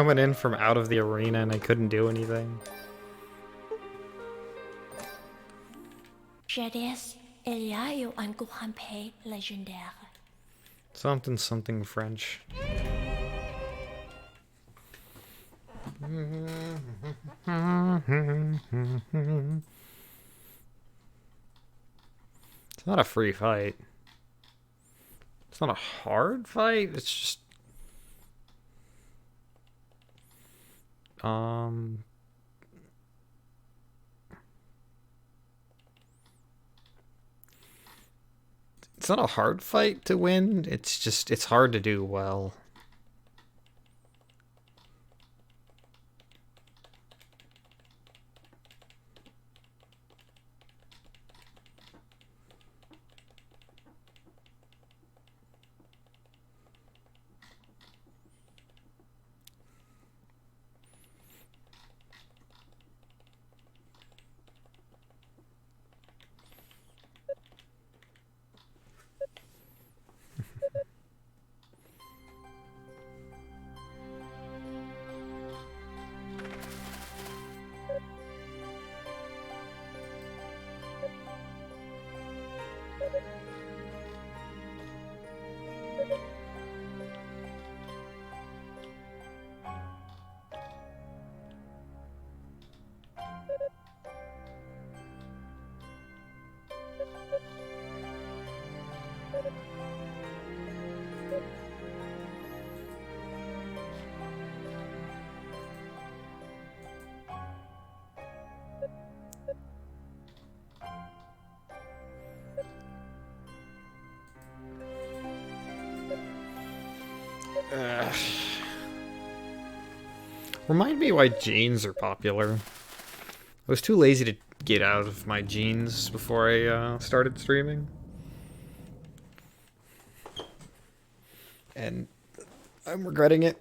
coming in from out of the arena and I couldn't do anything. Jadis, il y a eu un grand pays légendaire. Something, something French. It's not a free fight. It's not a hard fight, it's just... It's not a hard fight to win, it's just, it's hard to do well. Remind me why jeans are popular. I was too lazy to get out of my jeans before I started streaming. And I'm regretting it.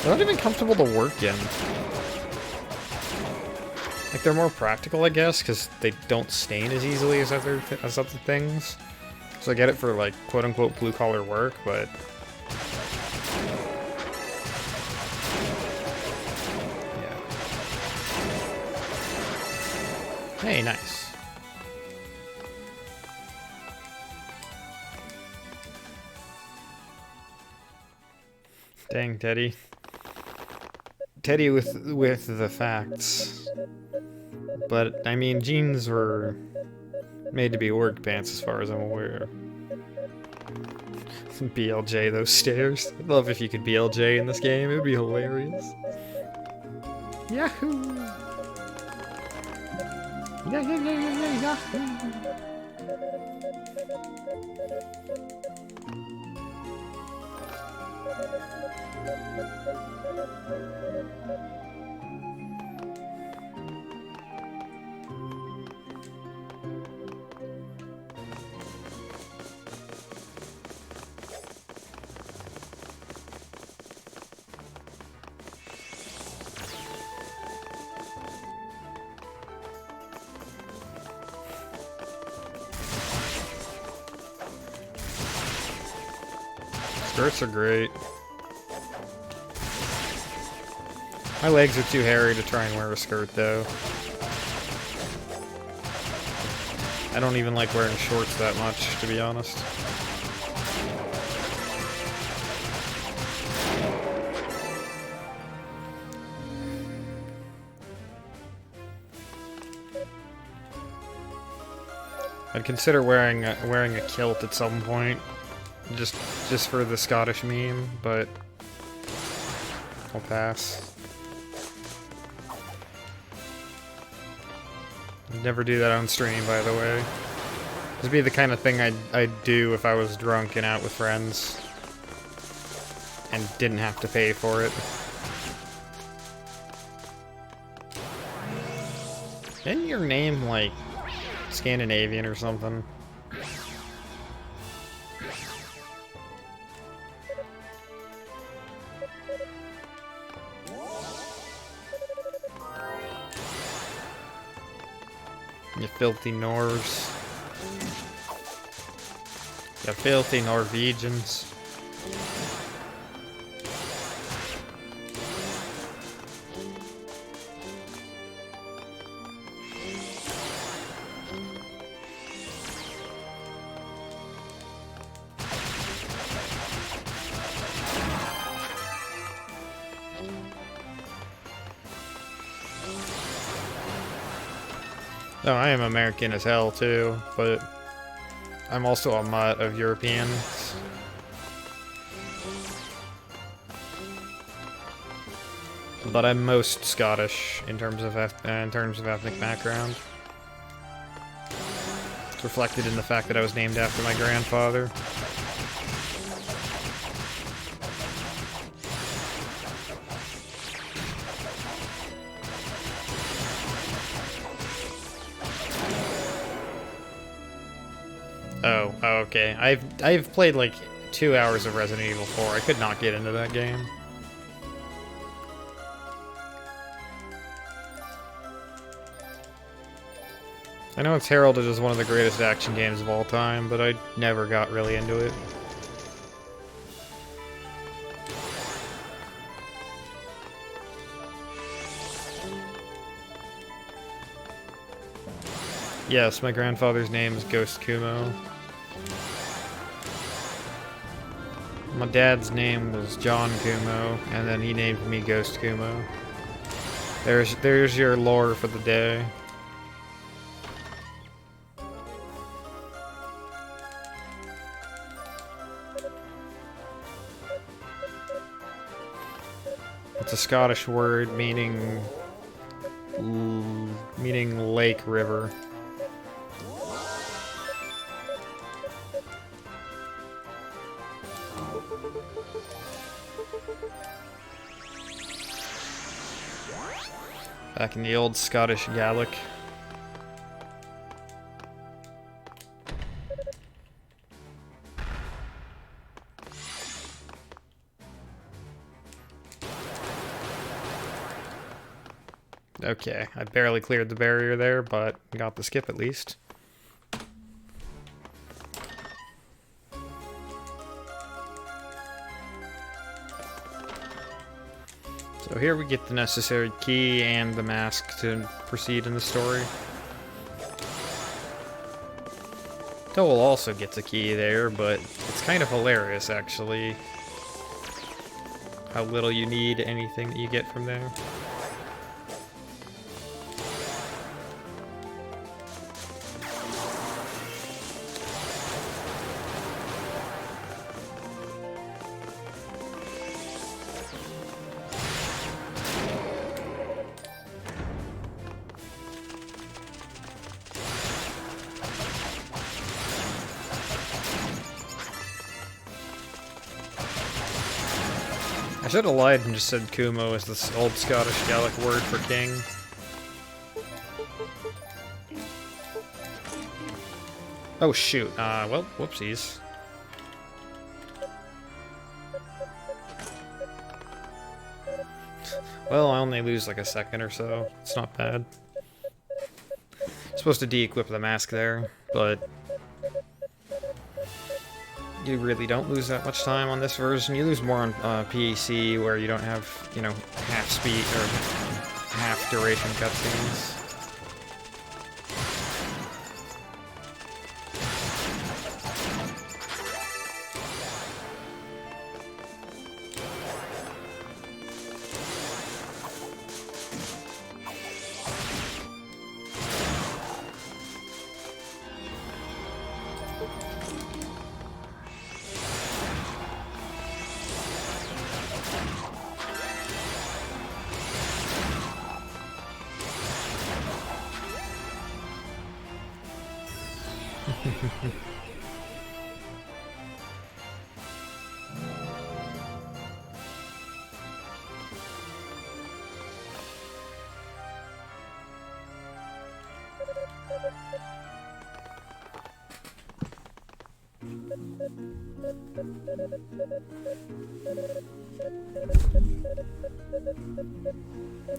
They're not even comfortable to work in. Like, they're more practical, I guess, because they don't stain as easily as other things. So I get it for, like, quote-unquote blue-collar work, but... yeah. Hey, nice. Dang, Teddy. Teddy with the facts. But, I mean, jeans were made to be work pants as far as I'm aware. BLJ those stairs. I'd love if you could BLJ in this game, it would be hilarious. Yahoo! Yahoo! Skirts are great. My legs are too hairy to try and wear a skirt, though. I don't even like wearing shorts that much, to be honest. I'd consider wearing a kilt at some point. Just for the Scottish meme, but I'll pass. I'd never do that on stream, by the way. This would be the kind of thing I'd do if I was drunk and out with friends and didn't have to pay for it. Isn't your name, like, Scandinavian or something? You filthy Norse. You filthy Norwegians. Oh, I am American as hell too, but I'm also a mutt of Europeans. But I'm most Scottish in terms of ethnic background. It's reflected in the fact that I was named after my grandfather. Oh, okay. I've played like 2 hours of Resident Evil 4. I could not get into that game. I know it's heralded as one of the greatest action games of all time, but I never got really into it. Yes, my grandfather's name is Ghost Kumo. My dad's name was John Kumo, and then he named me Ghost Kumo. There's your lore for the day. It's a Scottish word meaning lake, river. Back in the old Scottish Gaelic. Okay, I barely cleared the barrier there, but got the skip at least. So here we get the necessary key and the mask to proceed in the story. Toll also gets a key there, but it's kind of hilarious actually how little you need anything that you get from there. I should have lied and just said Kumo is this old Scottish Gaelic word for king. Oh shoot, well, whoopsies. Well, I only lose like a second or so. It's not bad. Supposed to de-equip the mask there, but you really don't lose that much time on this version. You lose more on PEC, where you don't have, you know, half speed or half duration cutscenes.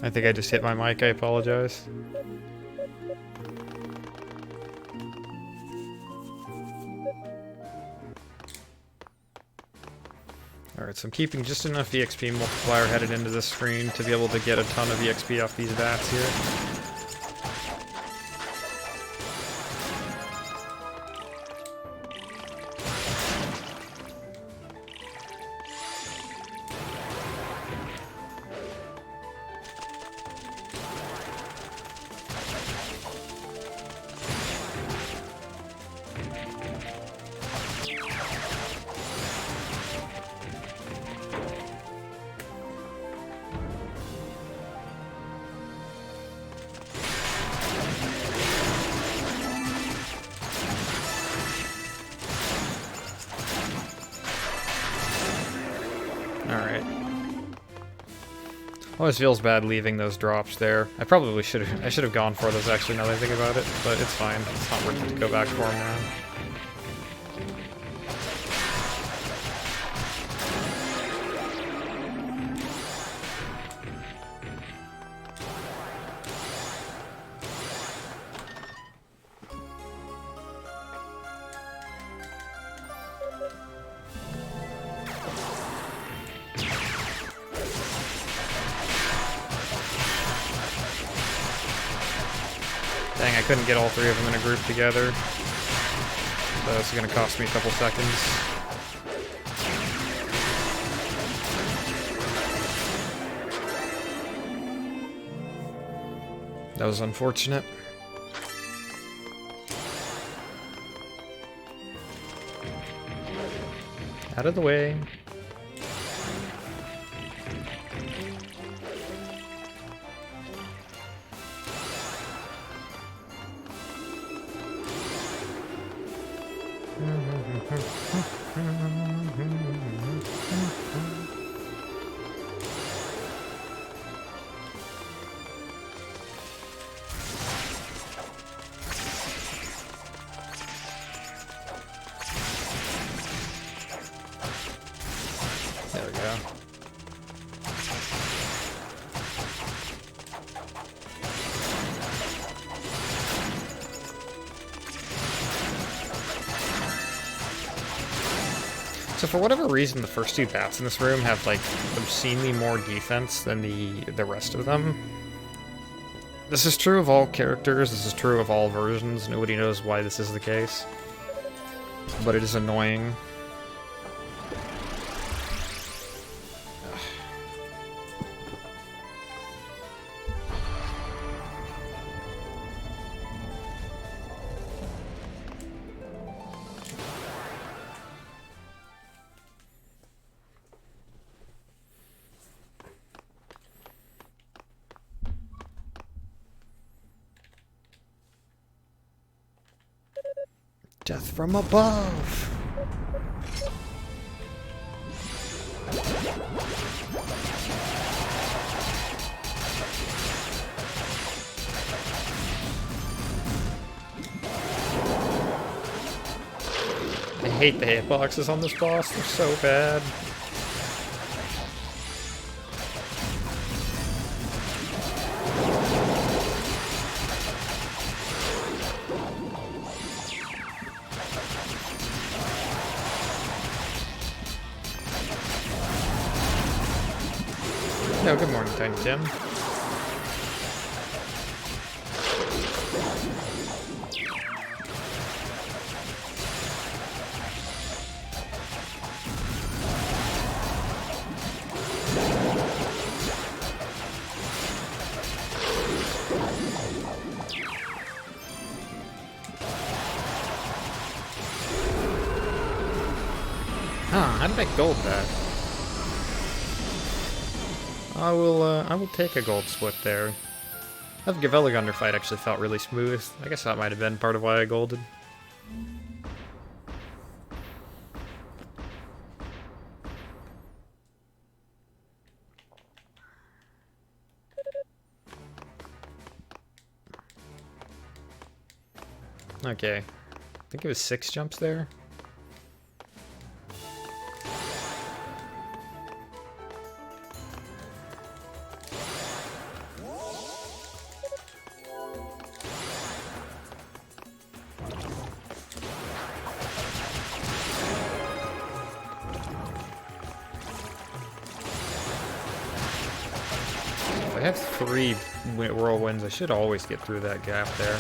I think I just hit my mic, I apologize. Alright, so I'm keeping just enough EXP multiplier headed into this screen to be able to get a ton of EXP off these bats here. Alright. Always feels bad leaving those drops there. I probably should have gone for those actually now that I think about it, but it's fine. It's not worth it to go back for them now. Dang, I couldn't get all three of them in a group together. So it's gonna cost me a couple seconds. That was unfortunate. Out of the way. There we go. So for whatever reason, the first two bats in this room have, like, obscenely more defense than the rest of them. This is true of all characters, this is true of all versions, nobody knows why this is the case. But it is annoying. Death from above! I hate the hitboxes on this boss, they're so bad. No, good morning, Tiny Tim. Huh, how did I gold that? I will take a gold split there. That Gavelagander fight actually felt really smooth. I guess that might have been part of why I golded. Okay. I think it was 6 jumps there. I have 3 whirlwinds. I should always get through that gap there.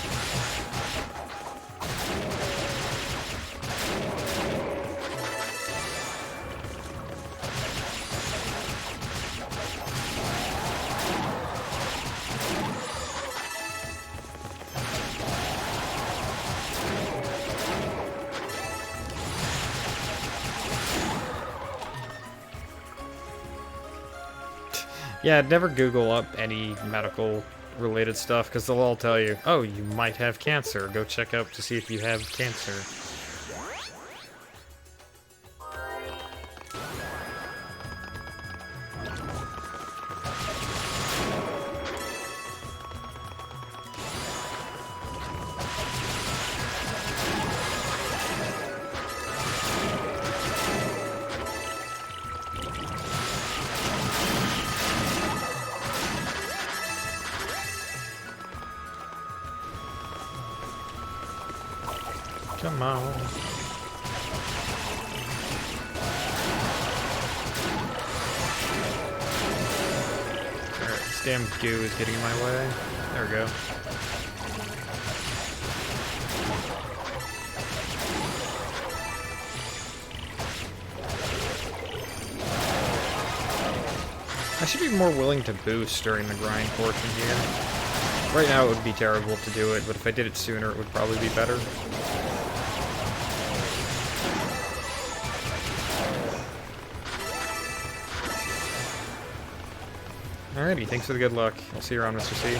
Yeah, never Google up any medical related stuff, because they'll all tell you, oh, you might have cancer. Go check up to see if you have cancer. Come on. Alright, this damn goo is getting in my way. There we go. I should be more willing to boost during the grind portion here. Right now it would be terrible to do it, but if I did it sooner it would probably be better. Alrighty, thanks for the good luck. I'll see you around, Mr. C.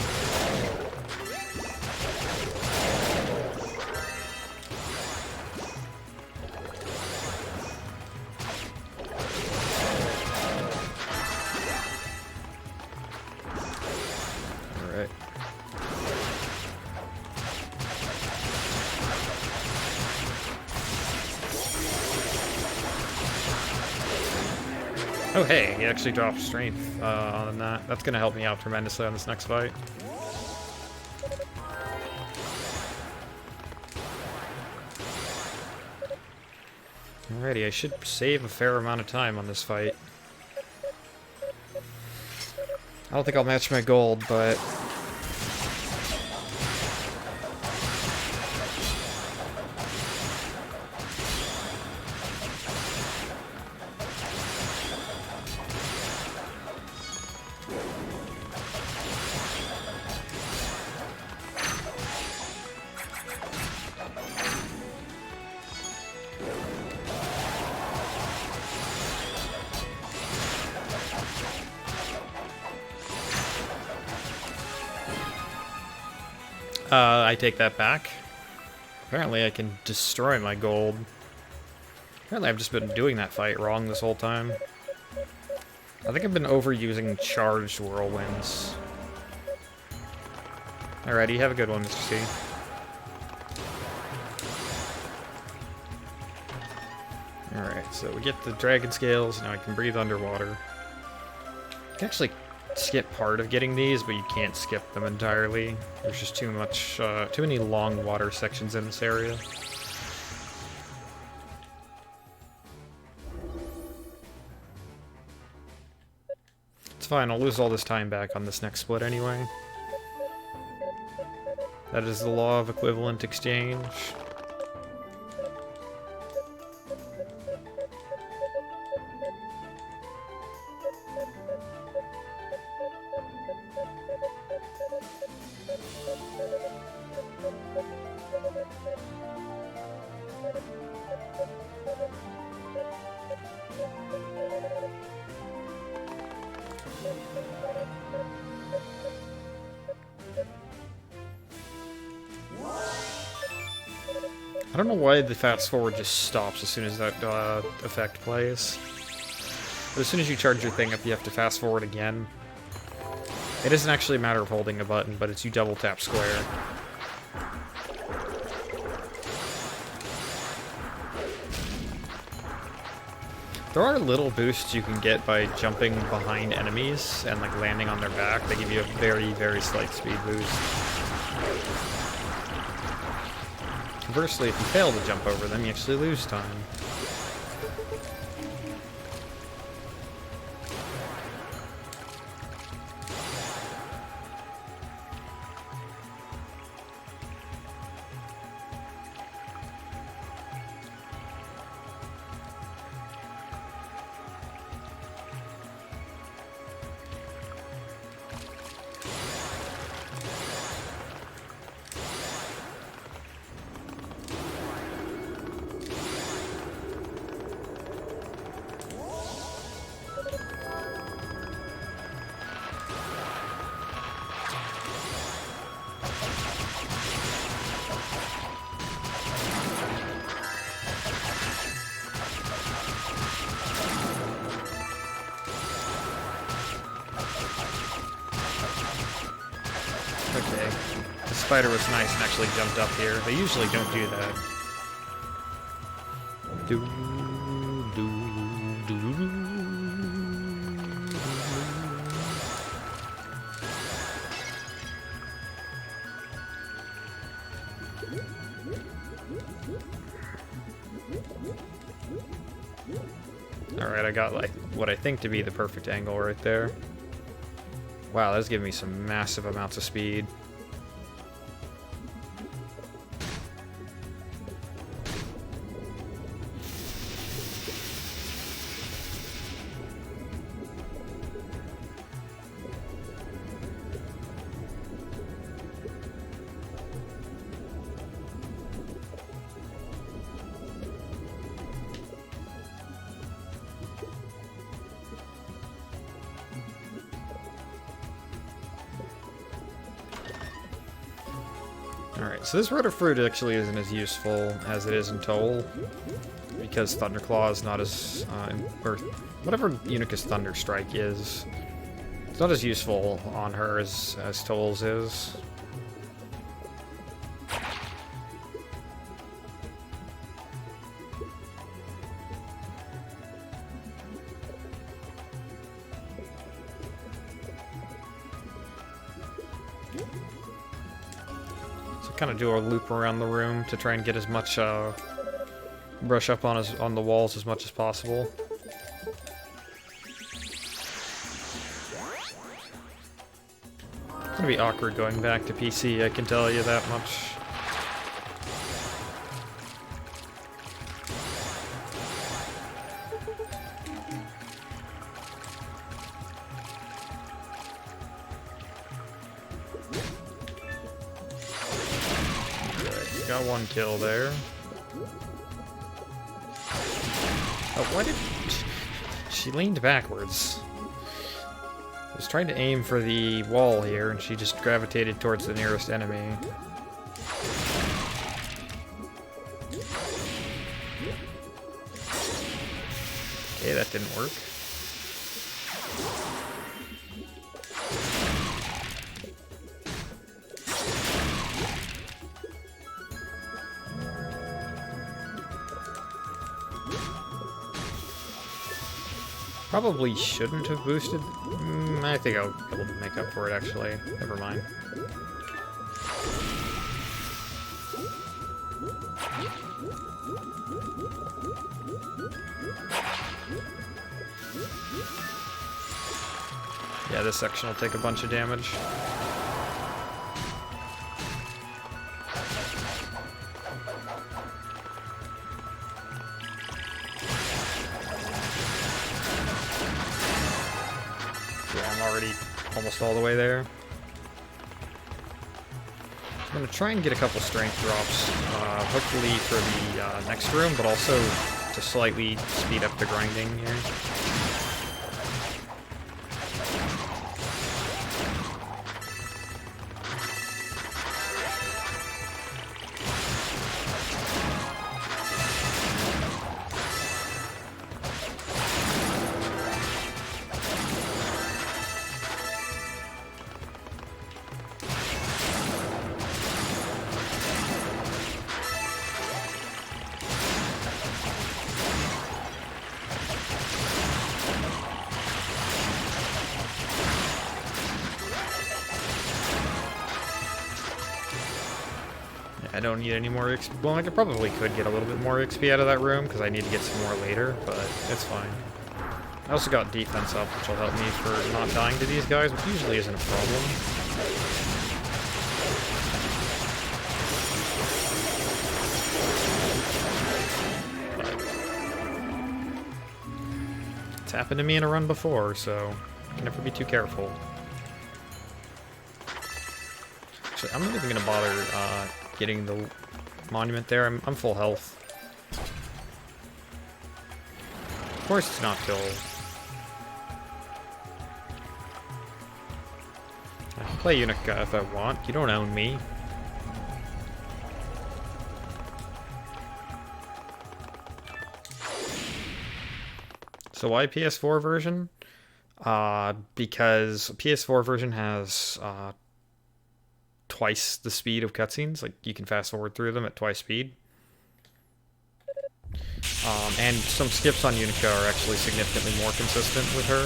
Alright. Oh hey, he actually dropped strength on that. That's gonna help me out tremendously on this next fight. Alrighty, I should save a fair amount of time on this fight. I don't think I'll match my gold, but... I take that back. Apparently I can destroy my gold. Apparently I've just been doing that fight wrong this whole time. I think I've been overusing charged whirlwinds. Alrighty, have a good one, Mr. C. Alright, so we get the dragon scales, now I can breathe underwater. I can actually skip part of getting these, but you can't skip them entirely. There's just too many long water sections in this area. It's fine, I'll lose all this time back on this next split anyway. That is the law of equivalent exchange. I don't know why the fast forward just stops as soon as that effect plays. But as soon as you charge your thing up, you have to fast forward again. It isn't actually a matter of holding a button, but it's you double tap square. There are little boosts you can get by jumping behind enemies and like landing on their back. They give you a very, very slight speed boost. Conversely, if you fail to jump over them, you actually lose time. Okay. The spider was nice and actually jumped up here. They usually don't do that. Do, do, do, do. Alright, I got like what I think to be the perfect angle right there. Wow, that's giving me some massive amounts of speed. Alright, so this Rotor Fruit actually isn't as useful as it is in Toll, because Thunderclaw is not as, or whatever Unica's Thunder Strike is, it's not as useful on her as Toll's is. Kind of do a loop around the room to try and get as much brush up on the walls as much as possible. It's gonna be awkward going back to PC, I can tell you that much. Got one kill there. Oh, why did... She leaned backwards. I was trying to aim for the wall here, and she just gravitated towards the nearest enemy. Okay, that didn't work. Probably shouldn't have boosted. I think I'll be able to make up for it, actually. Never mind. Yeah, this section will take a bunch of damage. Almost all the way there. I'm going to try and get a couple strength drops, hopefully for the next room, but also to slightly speed up the grinding here. I don't need any more XP. Well, I probably could get a little bit more XP out of that room, because I need to get some more later, but it's fine. I also got defense up, which will help me for not dying to these guys, which usually isn't a problem. But it's happened to me in a run before, so you can never be too careful. Actually, I'm not even going to bother getting the monument there. I'm full health. Of course it's not kill. I can play Yunica if I want. You don't own me. So why PS4 version? Because PS4 version has twice the speed of cutscenes. Like, you can fast forward through them at twice speed. And some skips on Yunica are actually significantly more consistent with her.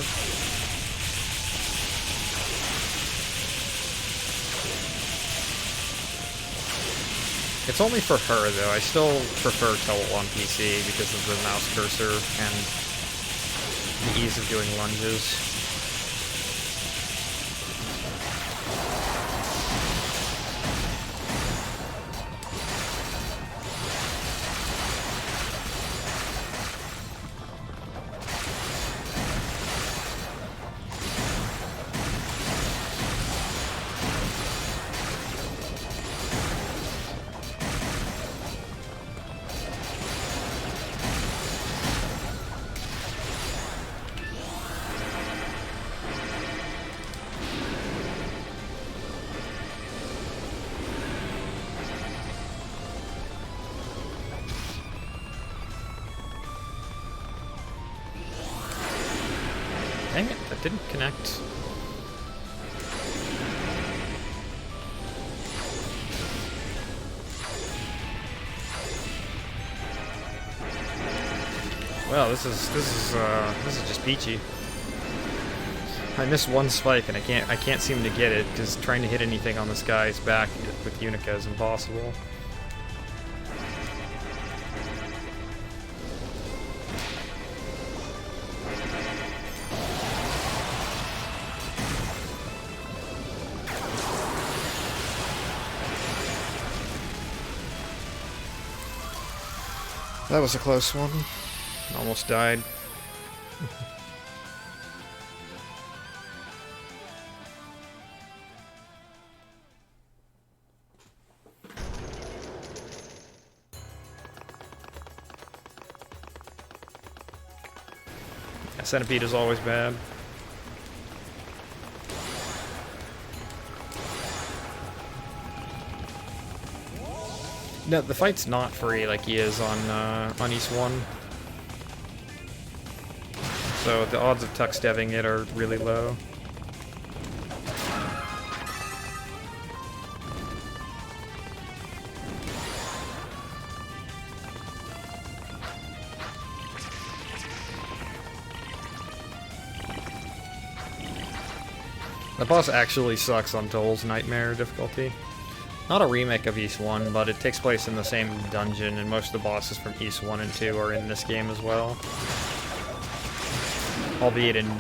It's only for her, though. I still prefer Toll on PC because of the mouse cursor and the ease of doing lunges. Dang it, that didn't connect. Well, this is just peachy. I missed one spike and I can't seem to get it because trying to hit anything on this guy's back with Yunica is impossible. That was a close one. Almost died. Yeah, Centipede is always bad. No, the fight's not free like he is on East 1. So the odds of Tux deving it are really low. The boss actually sucks on Toll's Nightmare difficulty. Not a remake of East 1, but it takes place in the same dungeon, and most of the bosses from East 1 and 2 are in this game as well. Albeit in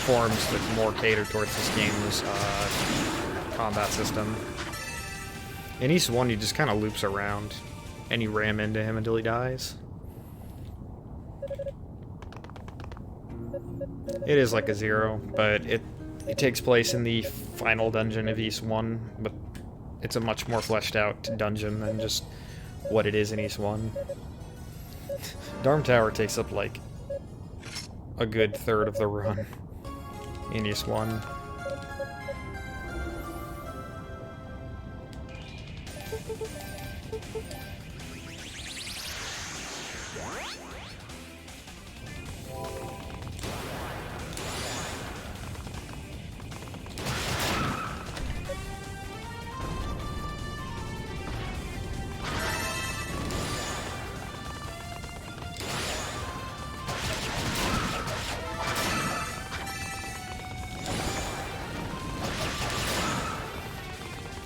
forms that more cater towards this game's combat system. In East 1, he just kind of loops around, and you ram into him until he dies. It is like a 0, but it takes place in the final dungeon of East 1, but it's a much more fleshed out dungeon than just what it is in East 1. Darm Tower takes up like a good third of the run in East 1.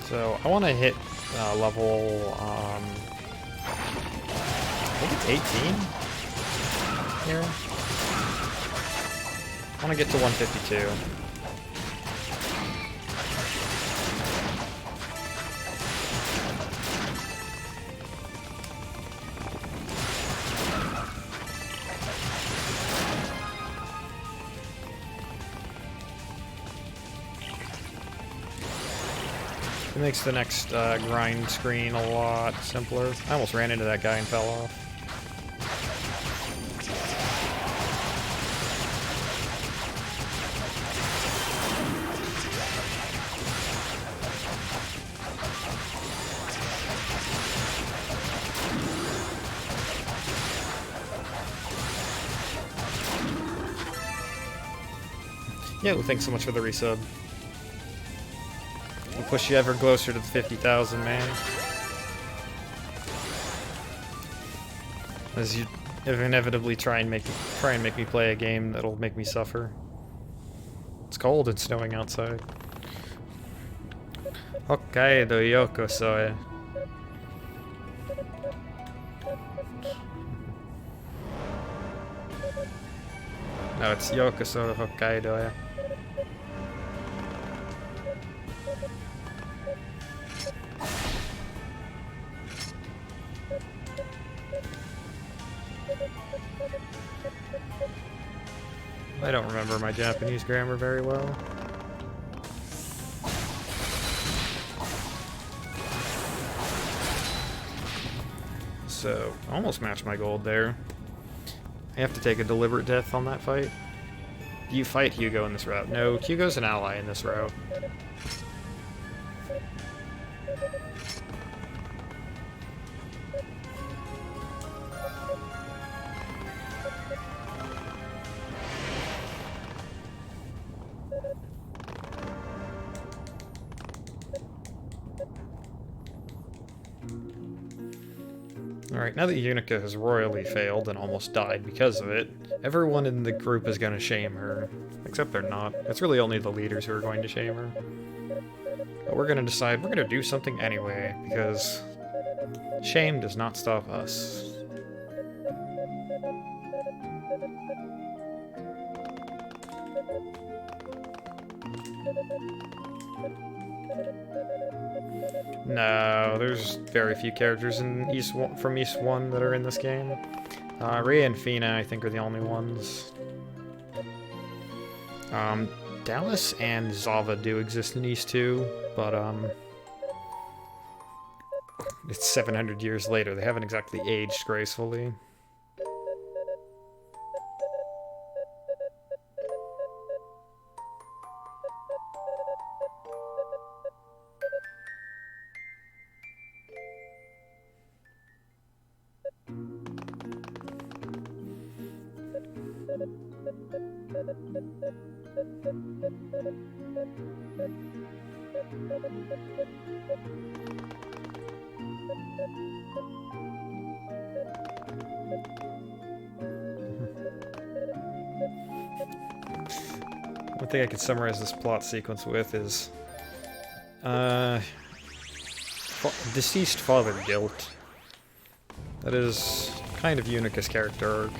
So I want to hit level, I think it's 18 here. I want to get to 152. It makes the next grind screen a lot simpler. I almost ran into that guy and fell off. Yeah, well, thanks so much for the resub. We'll push you ever closer to the 50,000, man. As you inevitably try and make me play a game that'll make me suffer. It's cold and snowing outside. Hokkaido yokoso. No, it's yokoso to Hokkaido. I don't remember my Japanese grammar very well. So, almost matched my gold there. I have to take a deliberate death on that fight. Do you fight Hugo in this route? No, Hugo's an ally in this route. Alright, now that Yunica has royally failed and almost died because of it, everyone in the group is going to shame her. Except they're not. It's really only the leaders who are going to shame her. But we're going to decide we're going to do something anyway, because shame does not stop us. No, there's very few characters in from East 1 that are in this game. Rhea and Fina, I think, are the only ones. Dallas and Zava do exist in East 2, but it's 700 years later. They haven't exactly aged gracefully. One thing I could summarize this plot sequence with is deceased father guilt. That is kind of Unica's character arc.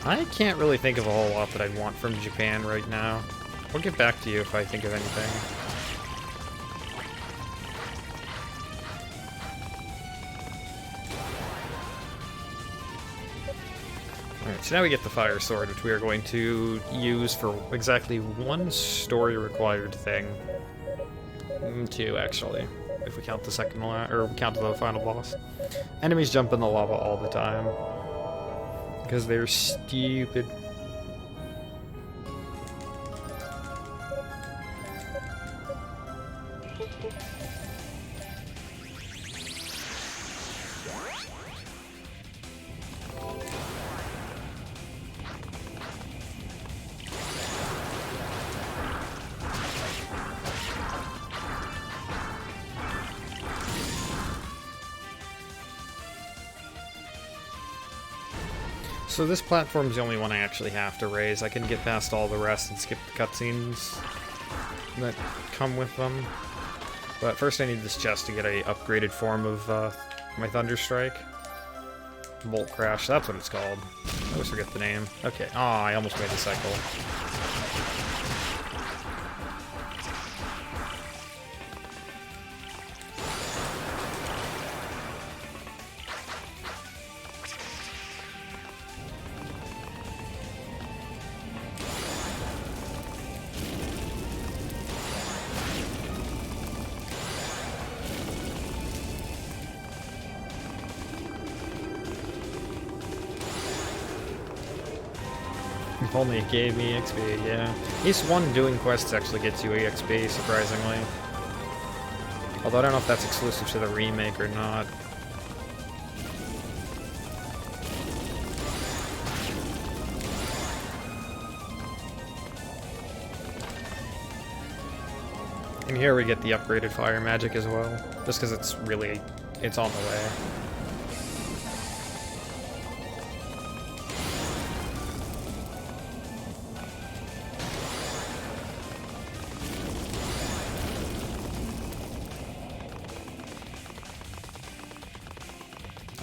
I can't really think of a whole lot that I'd want from Japan right now. I'll get back to you if I think of anything. Alright, so now we get the Fire Sword, which we are going to use for exactly one story-required thing. Two, actually, if we count the second one, or count the final boss. Enemies jump in the lava all the time. Because they're stupid. So this platform's the only one I actually have to raise. I can get past all the rest and skip the cutscenes that come with them. But first I need this chest to get a upgraded form of my Thunder Strike. Bolt Crash, that's what it's called. I always forget the name. Okay, I almost made the cycle. If only it gave me XP, yeah. East 1 doing quests actually gets you EXP, surprisingly. Although I don't know if that's exclusive to the remake or not. And here we get the upgraded fire magic as well, just because it's on the way.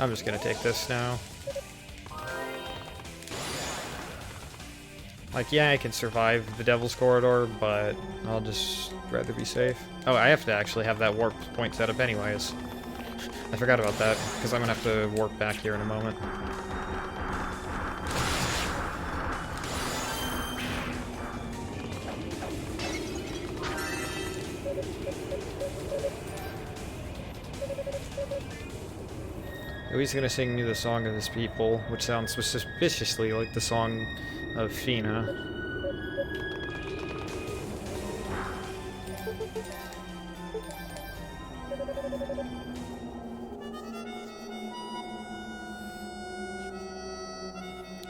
I'm just gonna take this now. Like, yeah, I can survive the Devil's Corridor, but I'll just rather be safe. Oh, I have to actually have that warp point set up anyways. I forgot about that, because I'm gonna have to warp back here in a moment. Oh, he's gonna sing me the Song of His People, which sounds suspiciously like the song of Fina.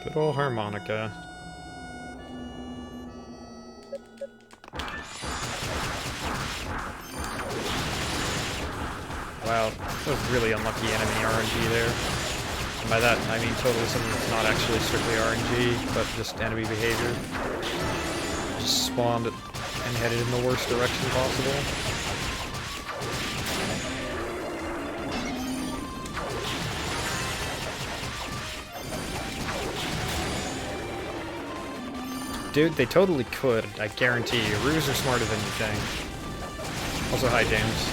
Good old harmonica. Wow, that was really unlucky enemy RNG there. And by that, I mean totally something that's not actually strictly RNG, but just enemy behavior. Just spawned and headed in the worst direction possible. Dude, they totally could, I guarantee you. Ruse are smarter than you think. Also, hi, James.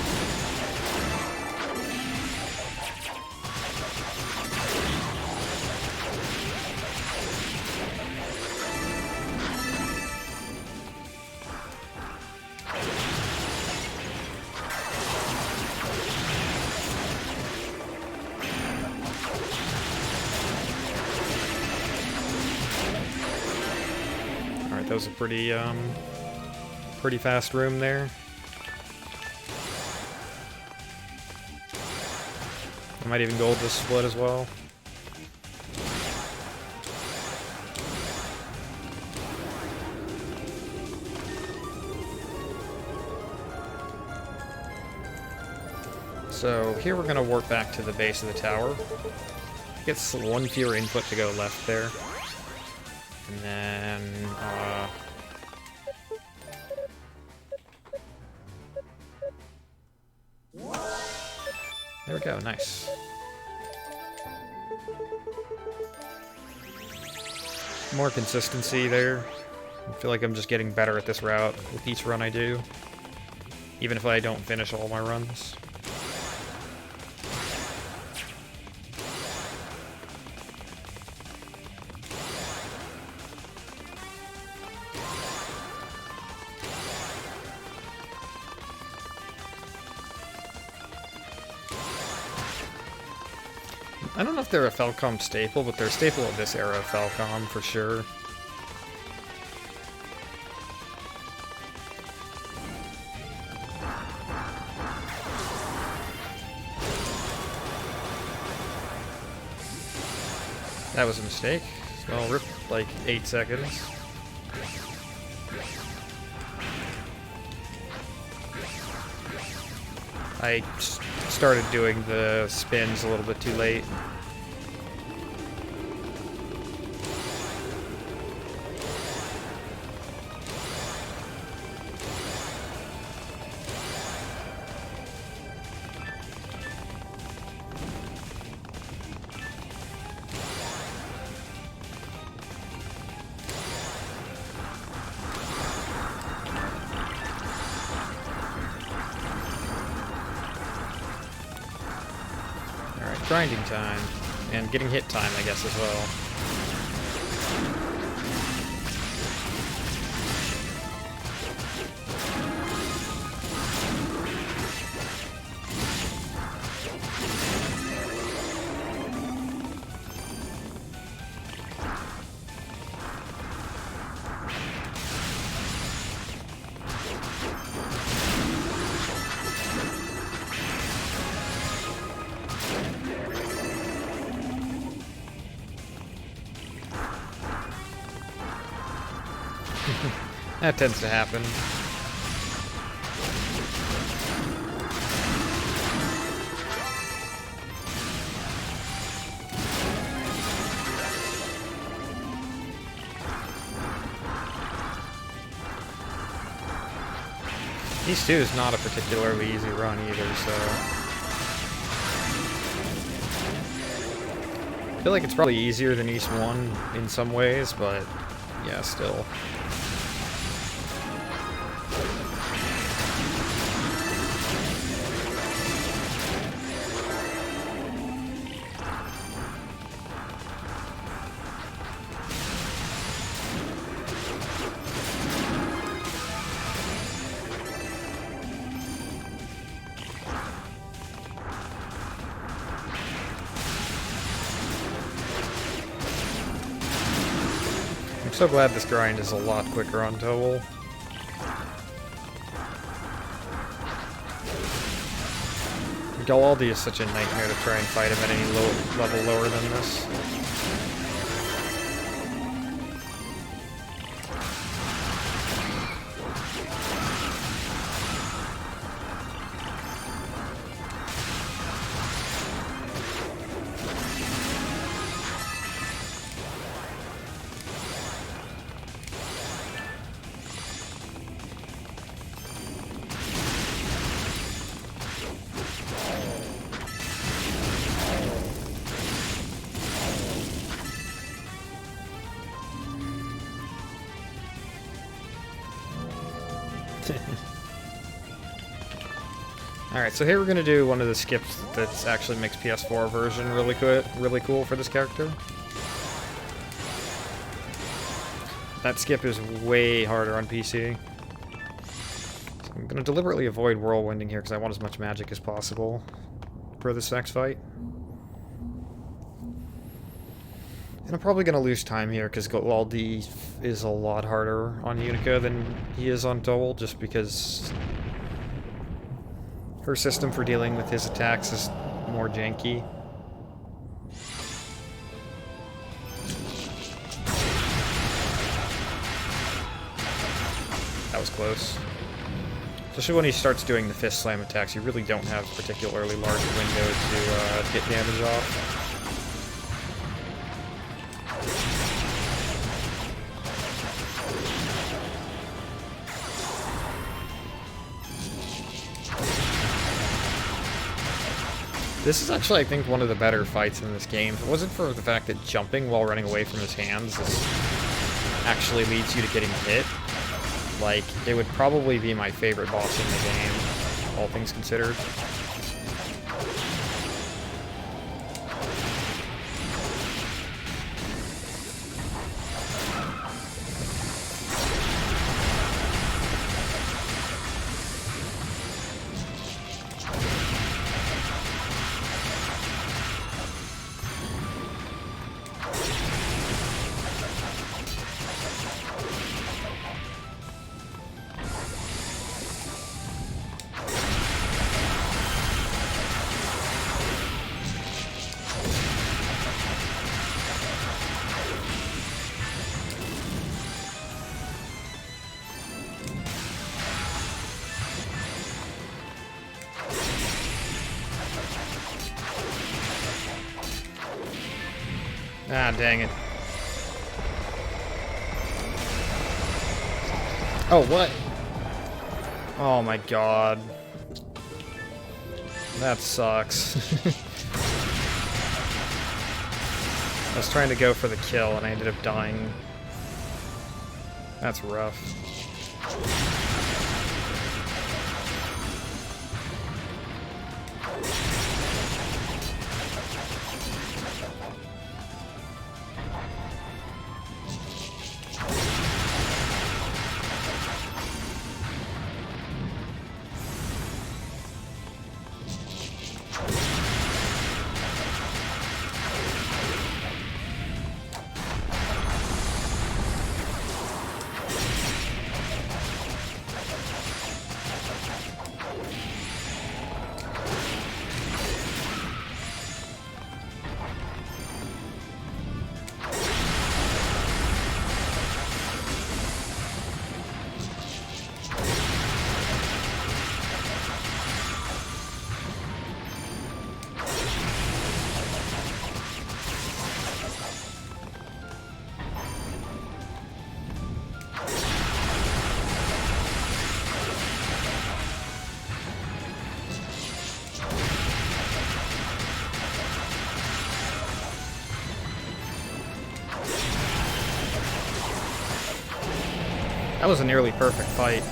That was a pretty fast room there. I might even gold this split as well. So here we're gonna warp back to the base of the tower. Gets one fewer input to go left there. And then, there we go, nice. More consistency there. I feel like I'm just getting better at this route with each run I do. Even if I don't finish all my runs. I don't know if they're a Falcom staple, but they're a staple of this era of Falcom for sure. That was a mistake. Well, rip like 8 seconds. I started doing the spins a little bit too late. Grinding time, and getting hit time, I guess, as well. That tends to happen. East 2 is not a particularly easy run either, so... I feel like it's probably easier than East 1 in some ways, but yeah, still. I'm so glad this grind is a lot quicker on Towel. Galaldi is such a nightmare to try and fight him at any level lower than this. Alright, so here we're going to do one of the skips that actually makes PS4 version really cool for this character. That skip is way harder on PC. So I'm going to deliberately avoid whirlwinding here because I want as much magic as possible for this next fight. And I'm probably going to lose time here because Galaldi is a lot harder on Yunica than he is on Dole, just because her system for dealing with his attacks is more janky. That was close. Especially when he starts doing the fist slam attacks, you really don't have a particularly large window to get damage off. This is actually, I think, one of the better fights in this game. If it wasn't for the fact that jumping while running away from his hands actually leads you to getting hit, like, it would probably be my favorite boss in the game, all things considered. Ah, dang it. Oh, what? Oh my god. That sucks. I was trying to go for the kill and I ended up dying. That's rough. That was a nearly perfect fight.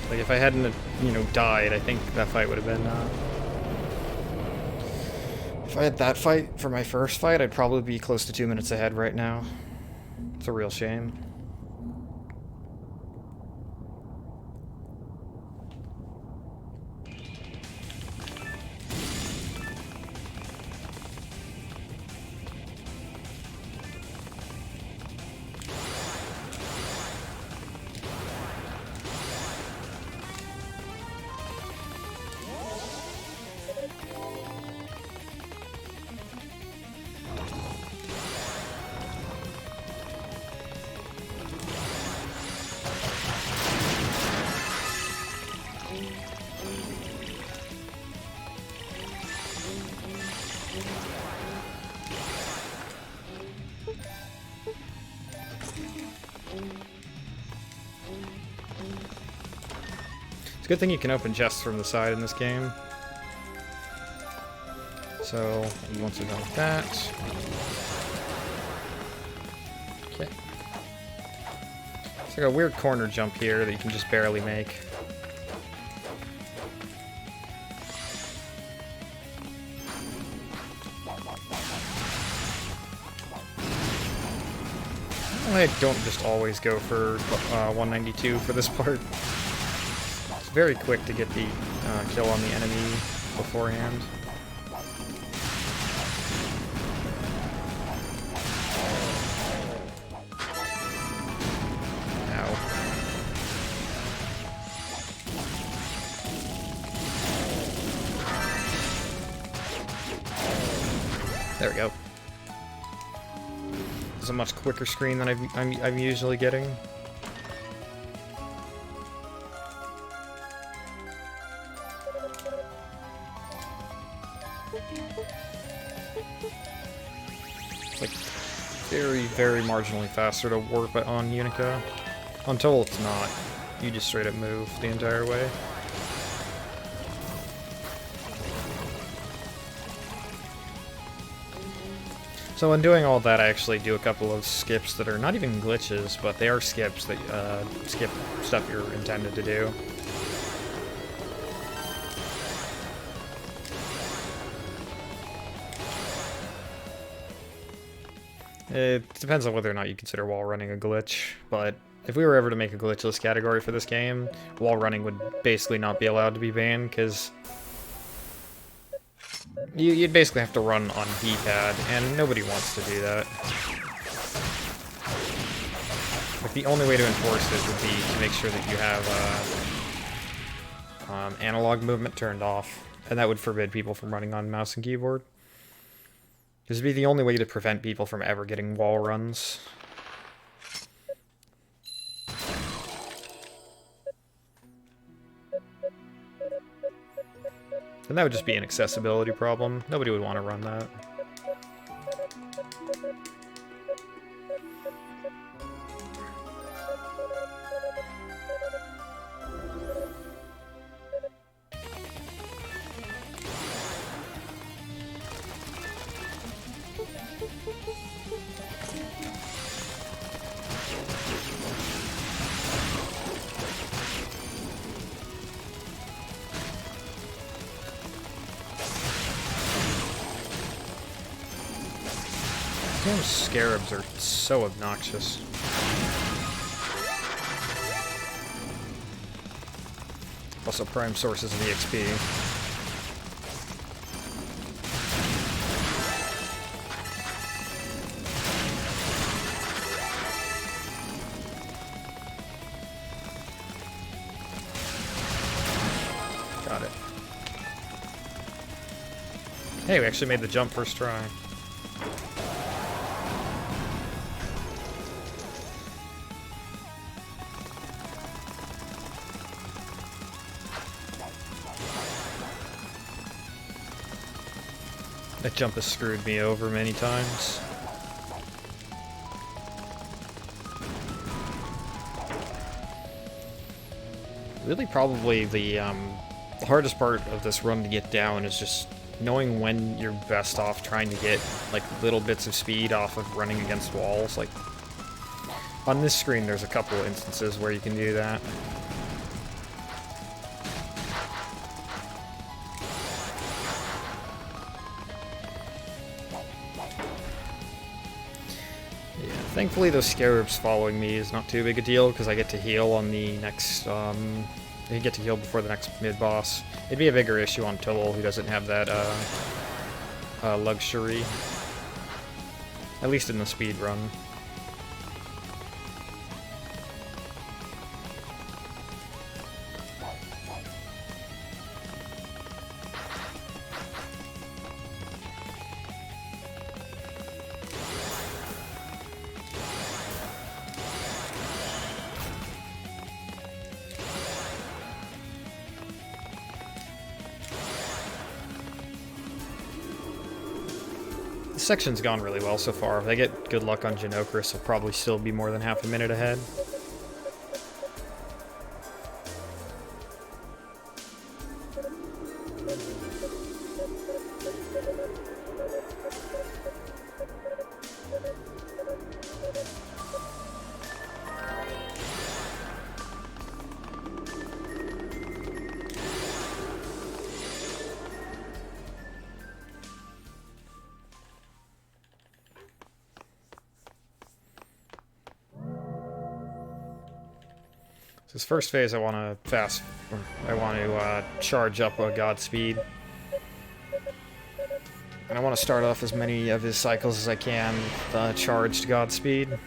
Like, if I hadn't, you know, died, I think that fight would have been, If I had that fight for my first fight, I'd probably be close to 2 minutes ahead right now. It's a real shame. It's a good thing you can open chests from the side in this game. So, once we're done with that... Okay. It's like a weird corner jump here that you can just barely make. I don't just always go for 192 for this part. It's very quick to get the kill on the enemy beforehand. Ow. There we go. A much quicker screen than I'm usually getting. It's like very marginally faster to warp it on Yunica. Until it's not. You just straight up move the entire way. So in doing all that, I actually do a couple of skips that are not even glitches, but they are skips that skip stuff you're intended to do. It depends on whether or not you consider wall running a glitch, but if we were ever to make a glitchless category for this game, wall running would basically not be allowed to be banned, because you'd basically have to run on D-pad, and nobody wants to do that. Like, the only way to enforce it would be to make sure that you have analog movement turned off, and that would forbid people from running on mouse and keyboard. This would be the only way to prevent people from ever getting wall runs. And that would just be an accessibility problem. Nobody would want to run that. Damn scarabs are so obnoxious. Also prime sources of EXP. Got it. Hey, we actually made the jump first try. That jump has screwed me over many times. Really, probably the hardest part of this run to get down is just knowing when you're best off trying to get like little bits of speed off of running against walls. Like, On this screen, there's a couple instances where you can do that. Yeah, thankfully those scarabs following me is not too big a deal, because I get to heal on the next, I get to heal before the next mid-boss. It'd be a bigger issue on Toll, who doesn't have that, luxury. At least in the speed run. This section's gone really well so far. If I get good luck on Genokris, I'll probably still be more than half a minute ahead. This first phase, I want to charge up a Godspeed. And I want to start off as many of his cycles as I can with charged Godspeed.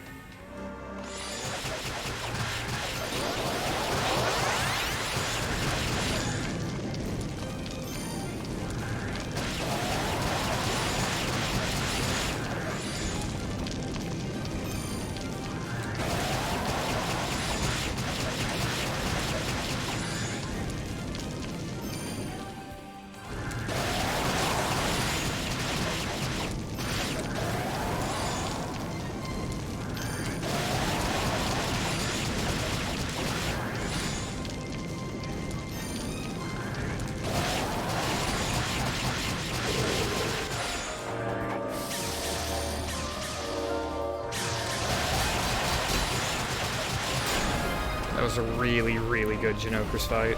That was a really, really good Genokris fight.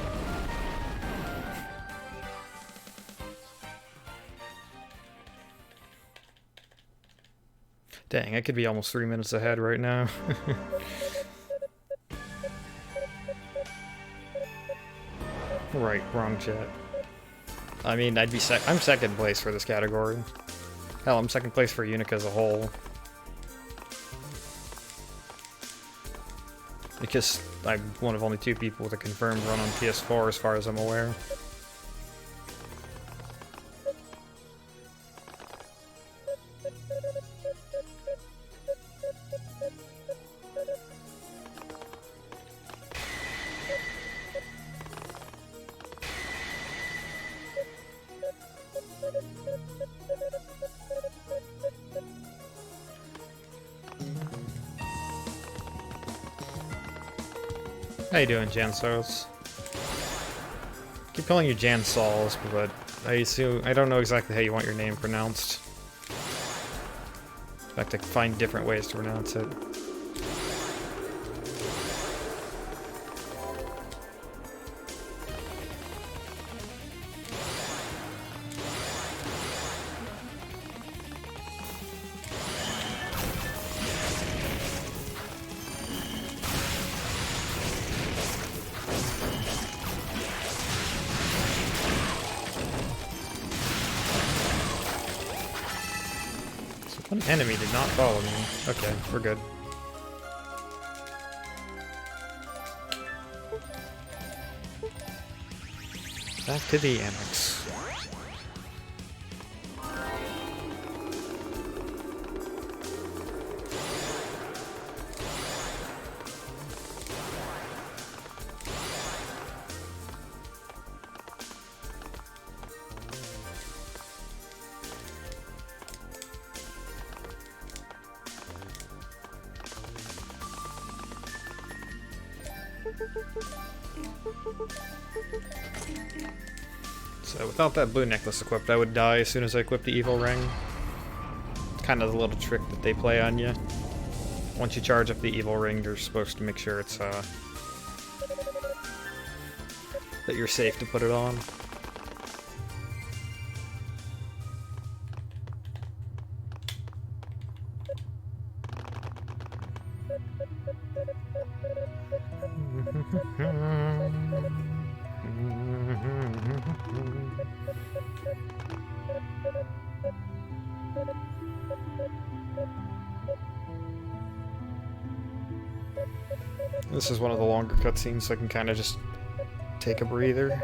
Dang, I could be almost 3 minutes ahead right now. Right, wrong chat. I mean, I'm second place for this category. Hell, I'm second place for Yunica as a whole. Because I'm one of only 2 people with a confirmed run on PS4 as far as I'm aware. How you doing, Jansos? Keep calling you Jansols, but I don't know exactly how you want your name pronounced. I have to find different ways to pronounce it. One enemy did not follow me. Okay, we're good. Back to the annex. So without that blue necklace equipped, I would die as soon as I equip the evil ring. It's kind of the little trick that they play on you. once you charge up the evil ring, you're supposed to make sure it's that you're safe to put it on. This is one of the longer cutscenes, so I can kind of just take a breather.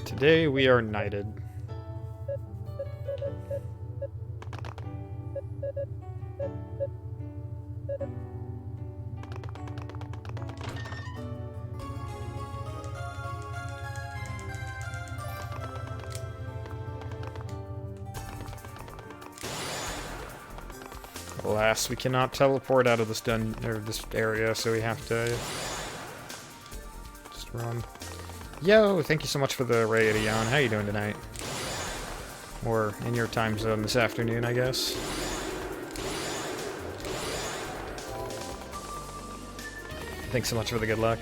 Today we are knighted. Alas, we cannot teleport out of this this area, so we have to just run. Yo, thank you so much for the raid, Jan. How you doing tonight? Or in your time zone this afternoon, I guess. Thanks so much for the good luck.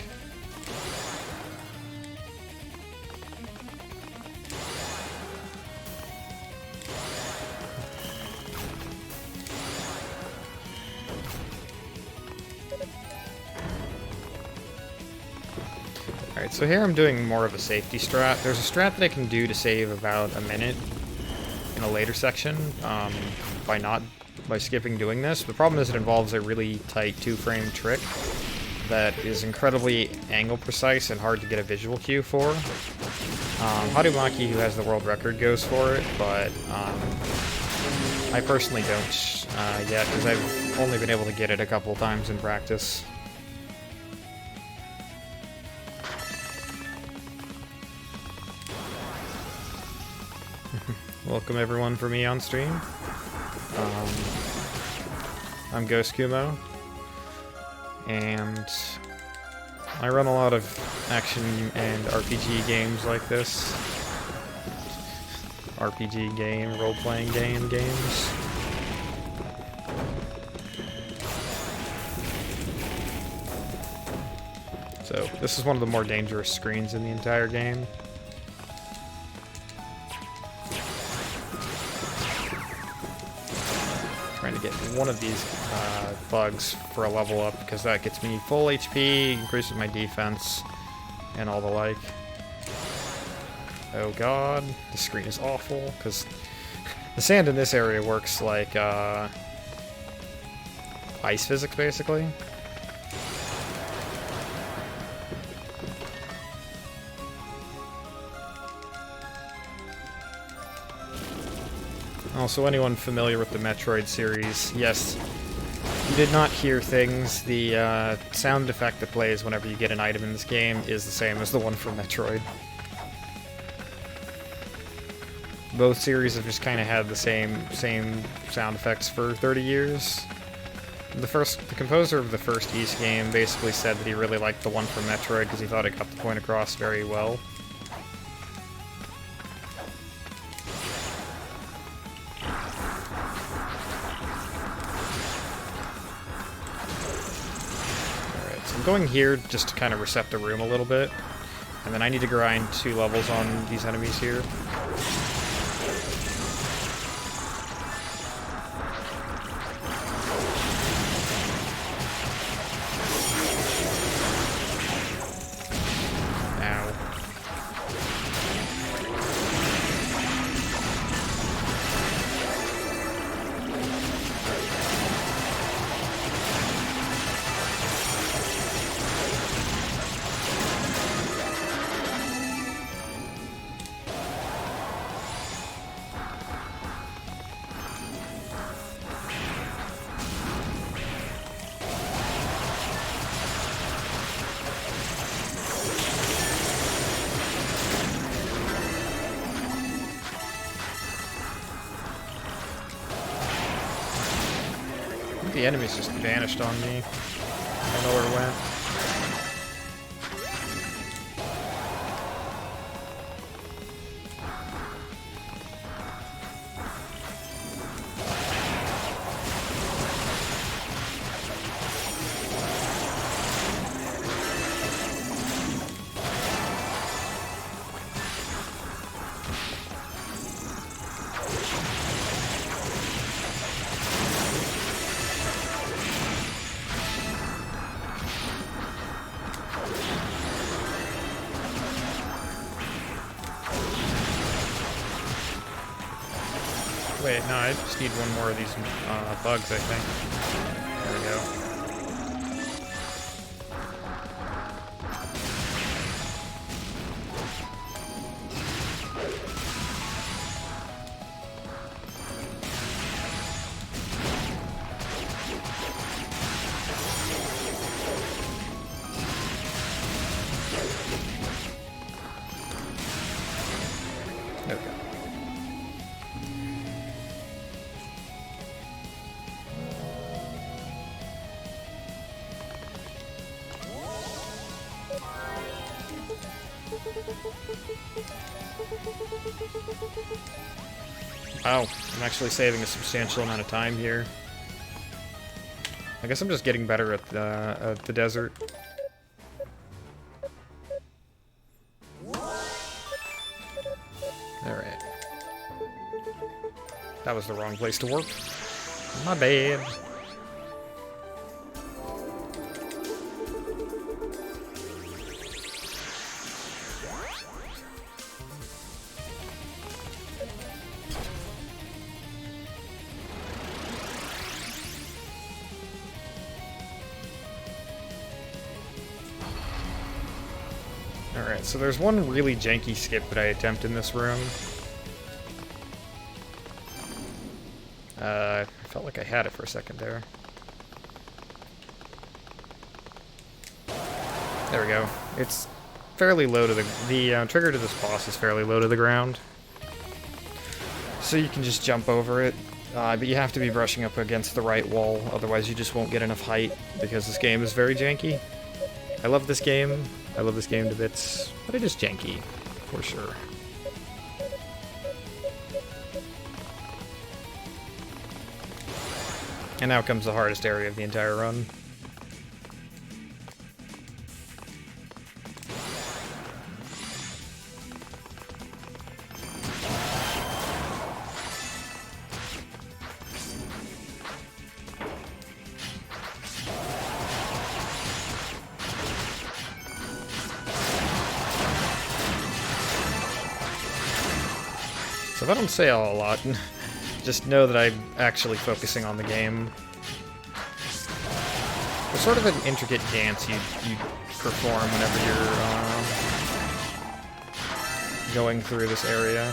Alright, so here I'm doing more of a safety strat. There's a strat that I can do to save about a minute in a later section by skipping doing this. The problem is it involves a really tight 2-frame trick that is incredibly angle precise and hard to get a visual cue for. Hadumaki, who has the world record, goes for it, but I personally don't yet, because I've only been able to get it a couple times in practice. Welcome everyone for me on stream. I'm Ghost Kumo, and I run a lot of action and RPG games like this. RPG game, role-playing games. So, this is one of the more dangerous screens in the entire game. Trying to get one of these bugs for a level up, because that gets me full HP, increases my defense, and all the like. Oh god, the screen is awful, because the sand in this area works like ice physics, basically. Also, anyone familiar with the Metroid series, yes, you did not hear things. The sound effect that plays whenever you get an item in this game is the same as the one from Metroid. Both series have just kind of had the same sound effects for 30 years. The composer of the first East game basically said that he really liked the one from Metroid because he thought it got the point across very well. Going here just to kind of reset the room a little bit, and then I need to grind 2 levels on these enemies here. the enemies just vanished on me. I don't know where it went. Wait, no, I just need one more of these bugs, I think. There we go. Okay. Wow, I'm actually saving a substantial amount of time here. I guess I'm just getting better at the desert. Alright. That was the wrong place to work. My bad. Alright, so there's one really janky skip that I attempt in this room. I felt like I had it for a second there. There we go. It's fairly low to the trigger to this boss is fairly low to the ground. So you can just jump over it, but you have to be brushing up against the right wall, otherwise you just won't get enough height, because this game is very janky. I love this game. I love this game to bits, but it is janky, for sure. And now comes the hardest area of the entire run. So if I don't say a lot, just know that I'm actually focusing on the game. It's sort of an intricate dance you perform whenever you're going through this area.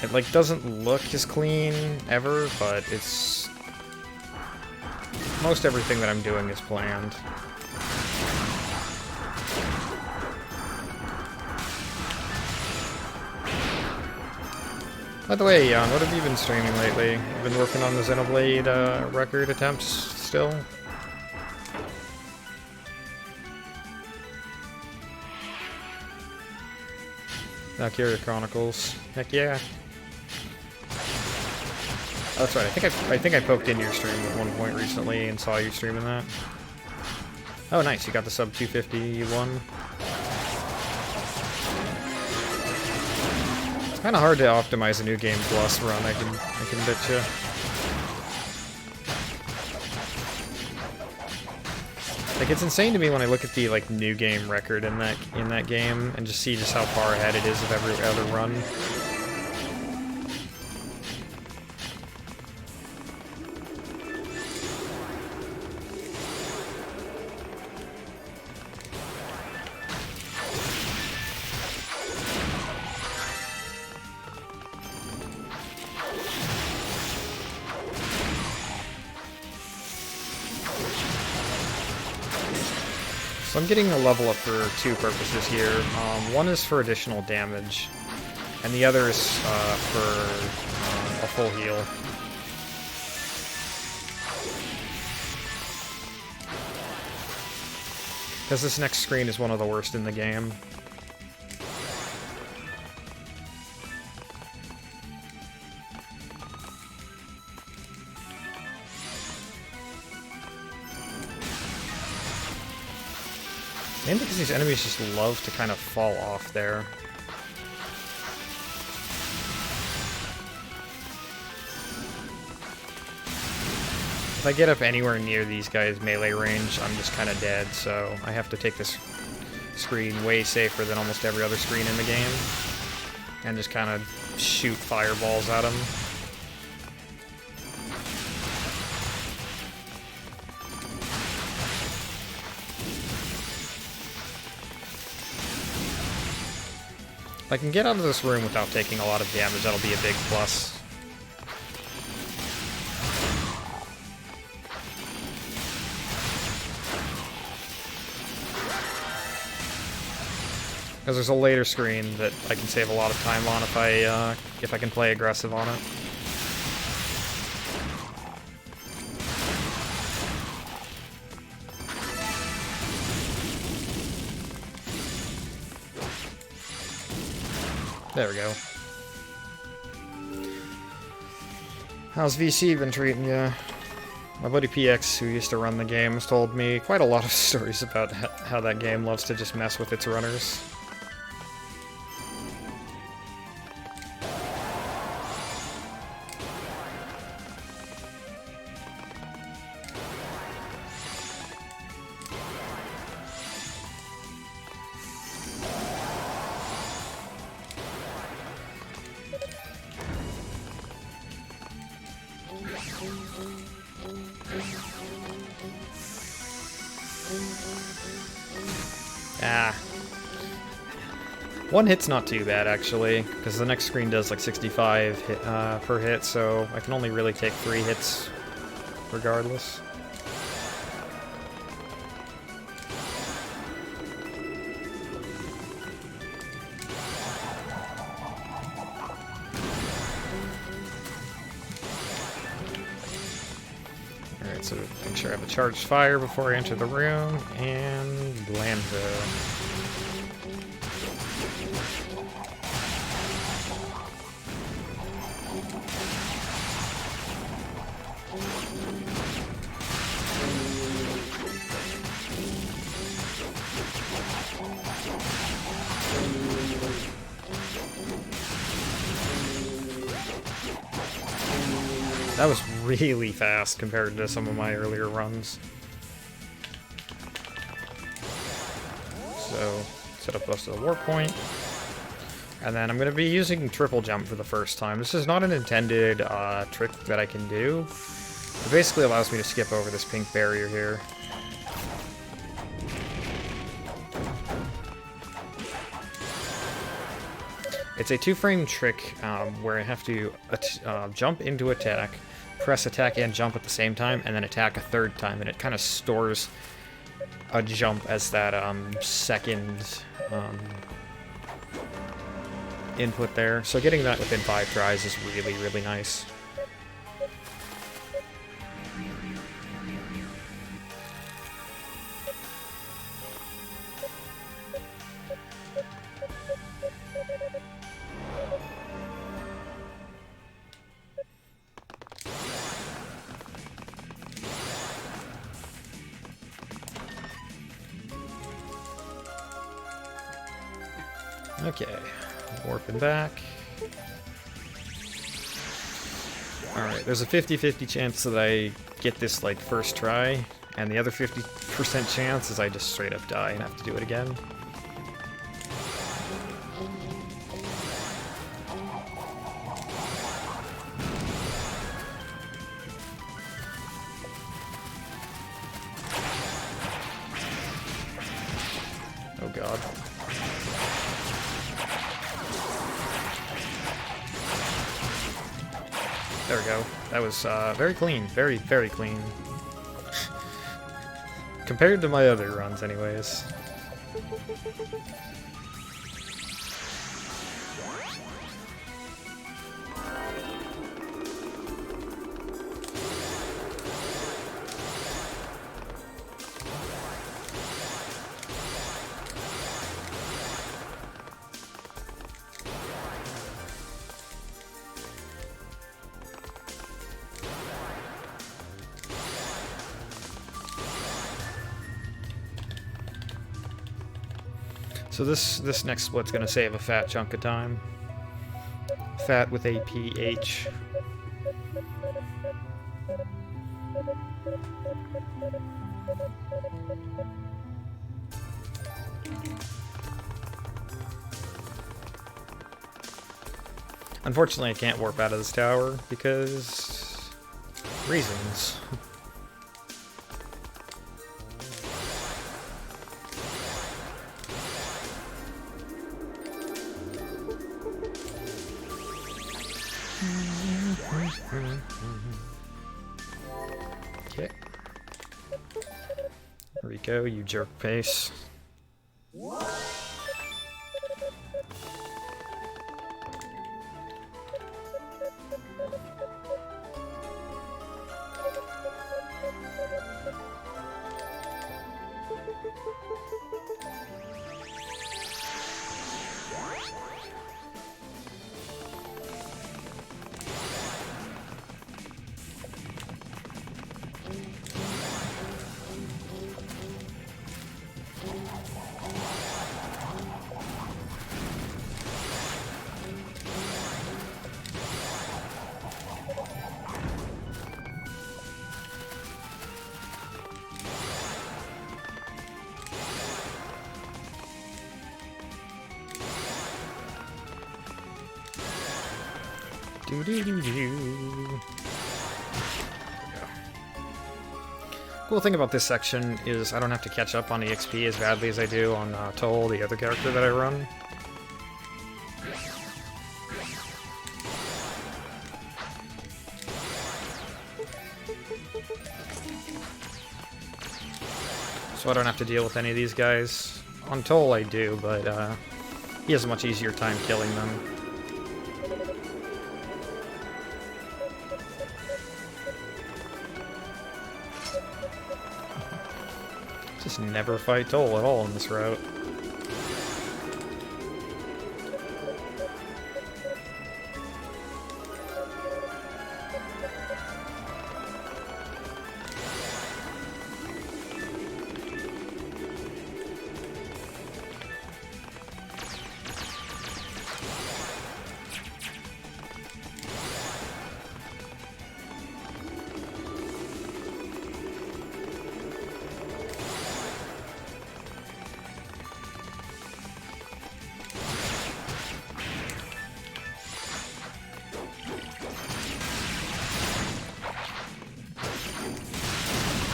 It, like, doesn't look as clean ever, but it's... most everything that I'm doing is planned. By the way, Jan, what have you been streaming lately? You've been working on the Xenoblade record attempts still? Valkyria Chronicles. Heck yeah. Oh, that's right. I think I poked into your stream at one point recently and saw you streaming that. Oh, nice. You got the sub 250. You won. It's kind of hard to optimize a new game plus run. I can bet you. Like, it's insane to me when I look at the like new game record in that game and just see just how far ahead it is of every other run. So I'm getting a level up for two purposes here. One is for additional damage, and the other is for a full heal. Because this next screen is one of the worst in the game. Mainly because these enemies just love to kind of fall off there. If I get up anywhere near these guys' melee range, I'm just kind of dead, so I have to take this screen way safer than almost every other screen in the game, and just kind of shoot fireballs at them. If I can get out of this room without taking a lot of damage, that'll be a big plus. Because there's a later screen that I can save a lot of time on if I can play aggressive on it. There we go. How's VC been treating you? My buddy PX, who used to run the game, has told me quite a lot of stories about how that game loves to just mess with its runners. Ah. One hit's not too bad, actually, because the next screen does like 65 per hit, so I can only really take 3 hits regardless. Alright, so make sure I have a charged fire before I enter the room, and Blamzo. That was really fast compared to some of my earlier runs. So, set up close to the warp point. And then I'm going to be using triple jump for the first time. This is not an intended trick that I can do. It basically allows me to skip over this pink barrier here. It's a 2-frame trick where I have to jump into attack, press attack and jump at the same time, and then attack a third time, and it kind of stores a jump as that second input there. So getting that within 5 tries is really, really nice. Okay, warping back. Alright, there's a 50-50 chance that I get this, like, first try, and the other 50% chance is I just straight up die and have to do it again. Oh god. There we go. That was very clean. Very, very clean. Compared to my other runs, anyways. So this next split's gonna save a fat chunk of time. Fat with a PH. Unfortunately, I can't warp out of this tower because reasons. Okay. Rico, you jerk face. Cool thing about this section is I don't have to catch up on EXP as badly as I do on Toll, the other character that I run. So I don't have to deal with any of these guys. On Toll I do, but he has a much easier time killing them. Just never fight Toll at all on this route.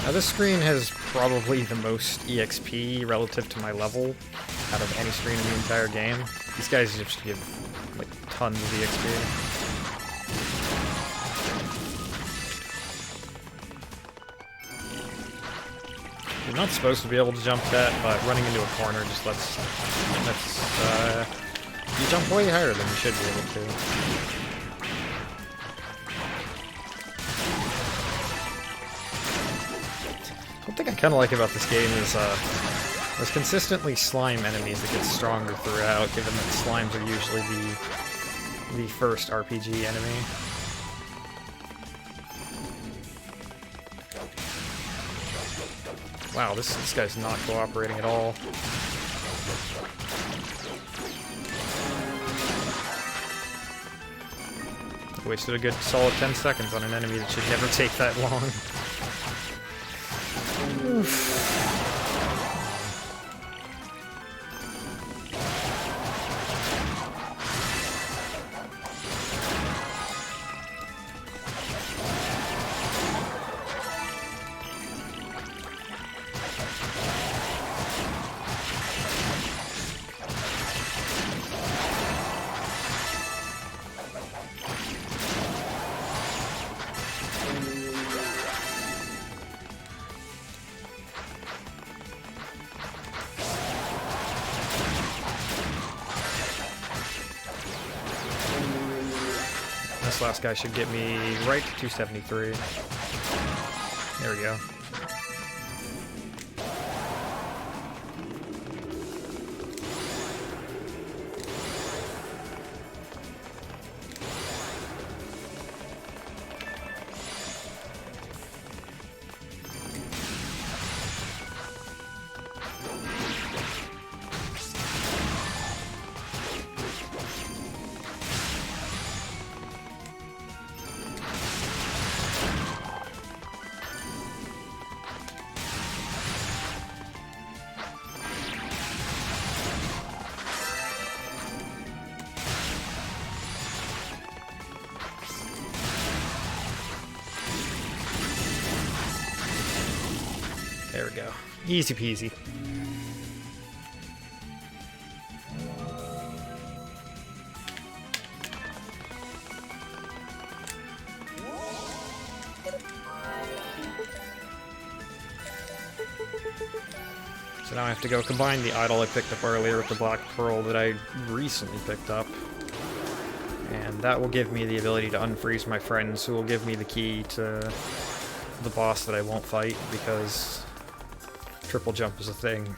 Now this screen has probably the most EXP relative to my level out of any screen in the entire game. These guys just give like tons of EXP. You're not supposed to be able to jump that, but running into a corner just lets you jump way higher than you should be able to. One thing I kind of like about this game is there's consistently slime enemies that get stronger throughout, given that slimes are usually the first RPG enemy. Wow, this guy's not cooperating at all. Wasted a good solid 10 seconds on an enemy that should never take that long. last guy should get me right to 273. There we go. There we go. Easy peasy. So now I have to go combine the idol I picked up earlier with the black pearl that I recently picked up. And that will give me the ability to unfreeze my friends, who will give me the key to the boss that I won't fight, because triple jump is a thing.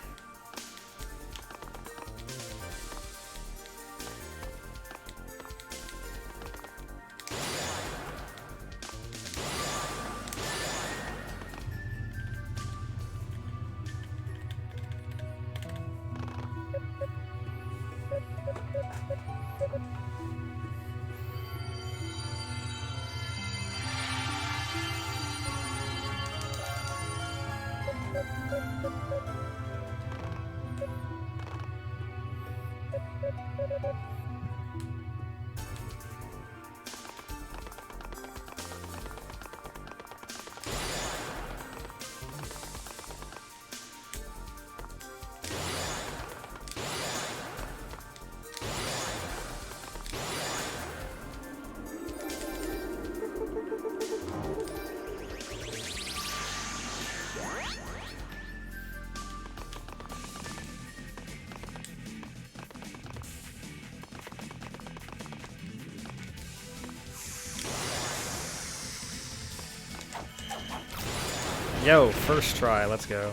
Yo, first try, let's go.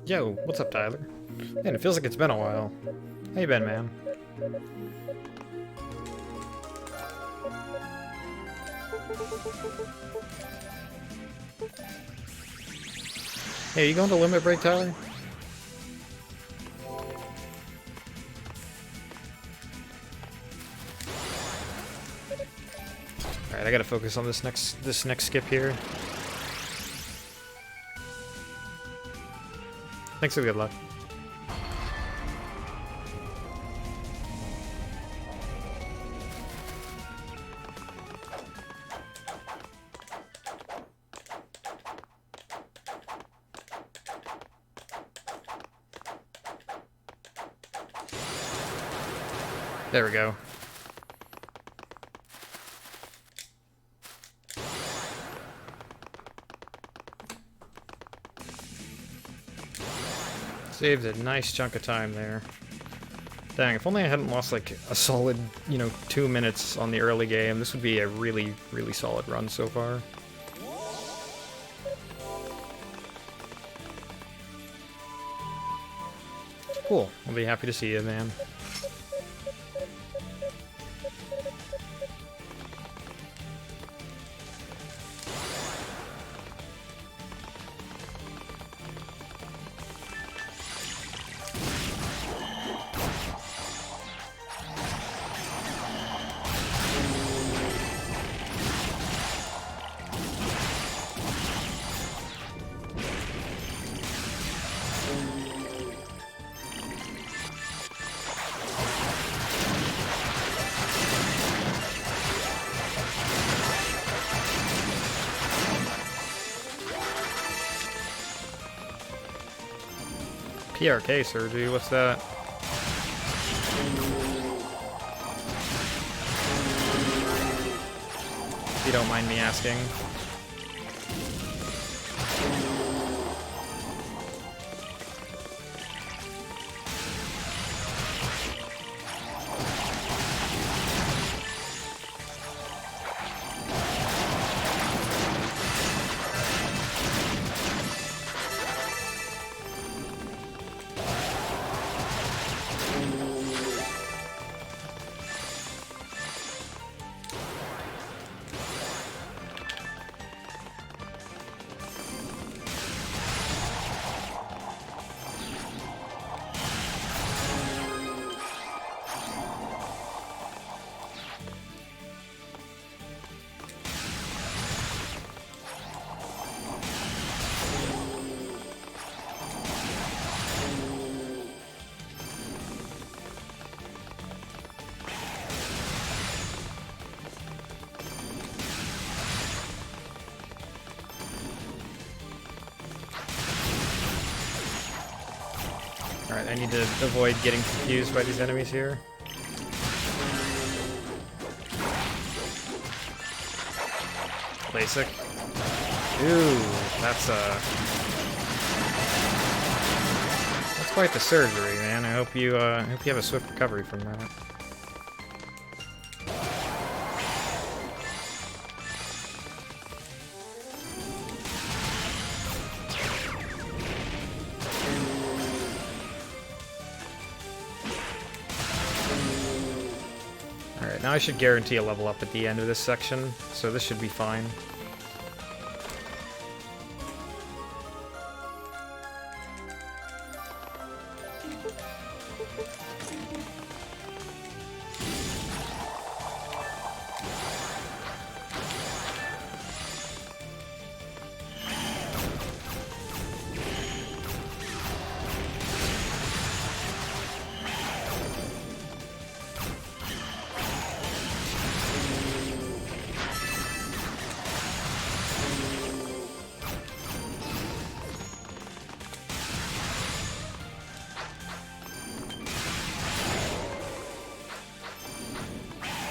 Yo, what's up, Tyler? Man, it feels like it's been a while. How you been, man? Hey, you going to limit break, Tyler? Alright, I gotta focus on this next skip here. Thanks for the good luck. There we go. Saved a nice chunk of time there. Dang, if only I hadn't lost like a solid, 2 minutes on the early game, this would be a really, really solid run so far. Cool. I'll be happy to see you, man. PRK surgery, what's that? you don't mind me asking. Alright, I need to avoid getting confused by these enemies here. Basic. Ooh, that's quite the surgery, man. I hope you have a swift recovery from that. Alright, now I should guarantee a level up at the end of this section, so this should be fine.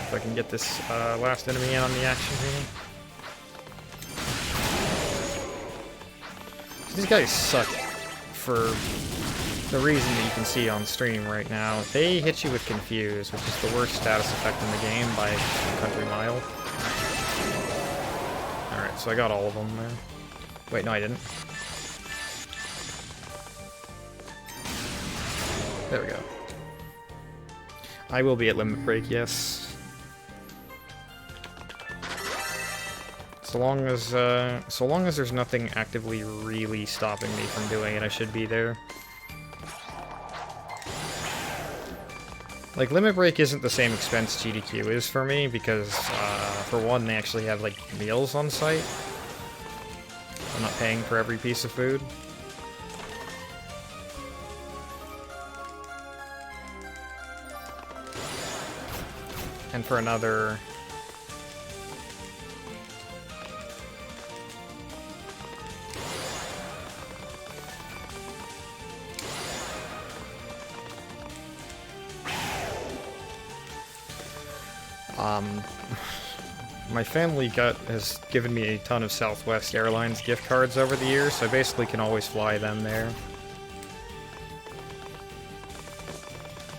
If I can get this last enemy in on the action here. These guys suck for the reason that you can see on stream right now. They hit you with Confuse, which is the worst status effect in the game by a country mile. Alright, so I got all of them there. Wait, no I didn't. There we go. I will be at limit break, yes. So long as there's nothing actively really stopping me from doing it, I should be there. Like, limit break isn't the same expense GDQ is for me, because, for one, they actually have, like, meals on site. I'm not paying for every piece of food. And for another... my family has given me a ton of Southwest Airlines gift cards over the years, so I basically can always fly them there.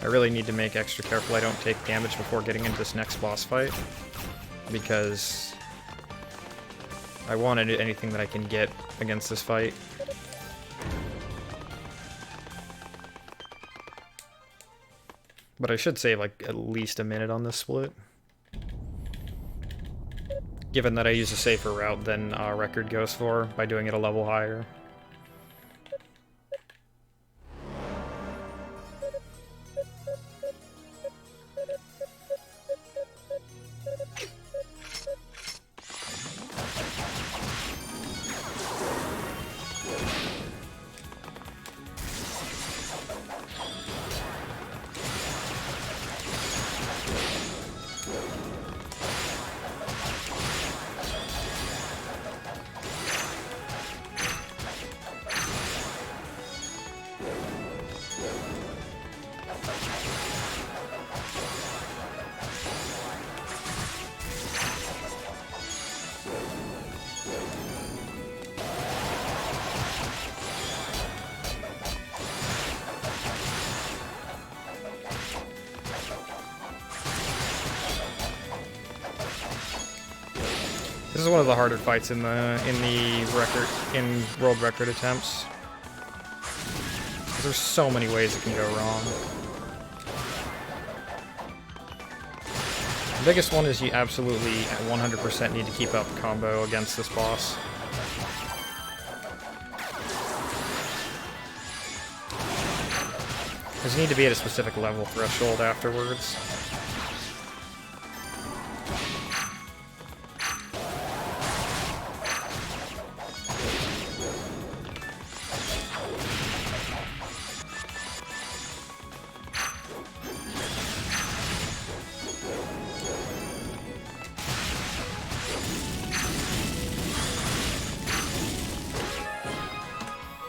I really need to make extra careful I don't take damage before getting into this next boss fight, because I want anything that I can get against this fight. But I should save like at least a minute on this split, given that I use a safer route than Record goes for by doing it a level higher. This is one of the harder fights in world record attempts. There's so many ways it can go wrong. The biggest one is you absolutely at 100% need to keep up the combo against this boss. Because you need to be at a specific level threshold afterwards.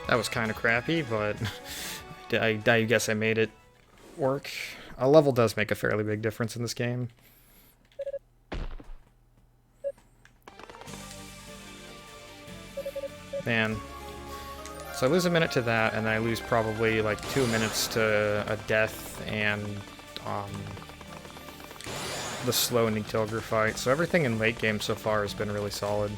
That was kind of crappy, but I guess I made it work. A level does make a fairly big difference in this game. Man. So I lose a minute to that, and then I lose probably like 2 minutes to a death and the slow Nidhogger fight. So everything in late game so far has been really solid.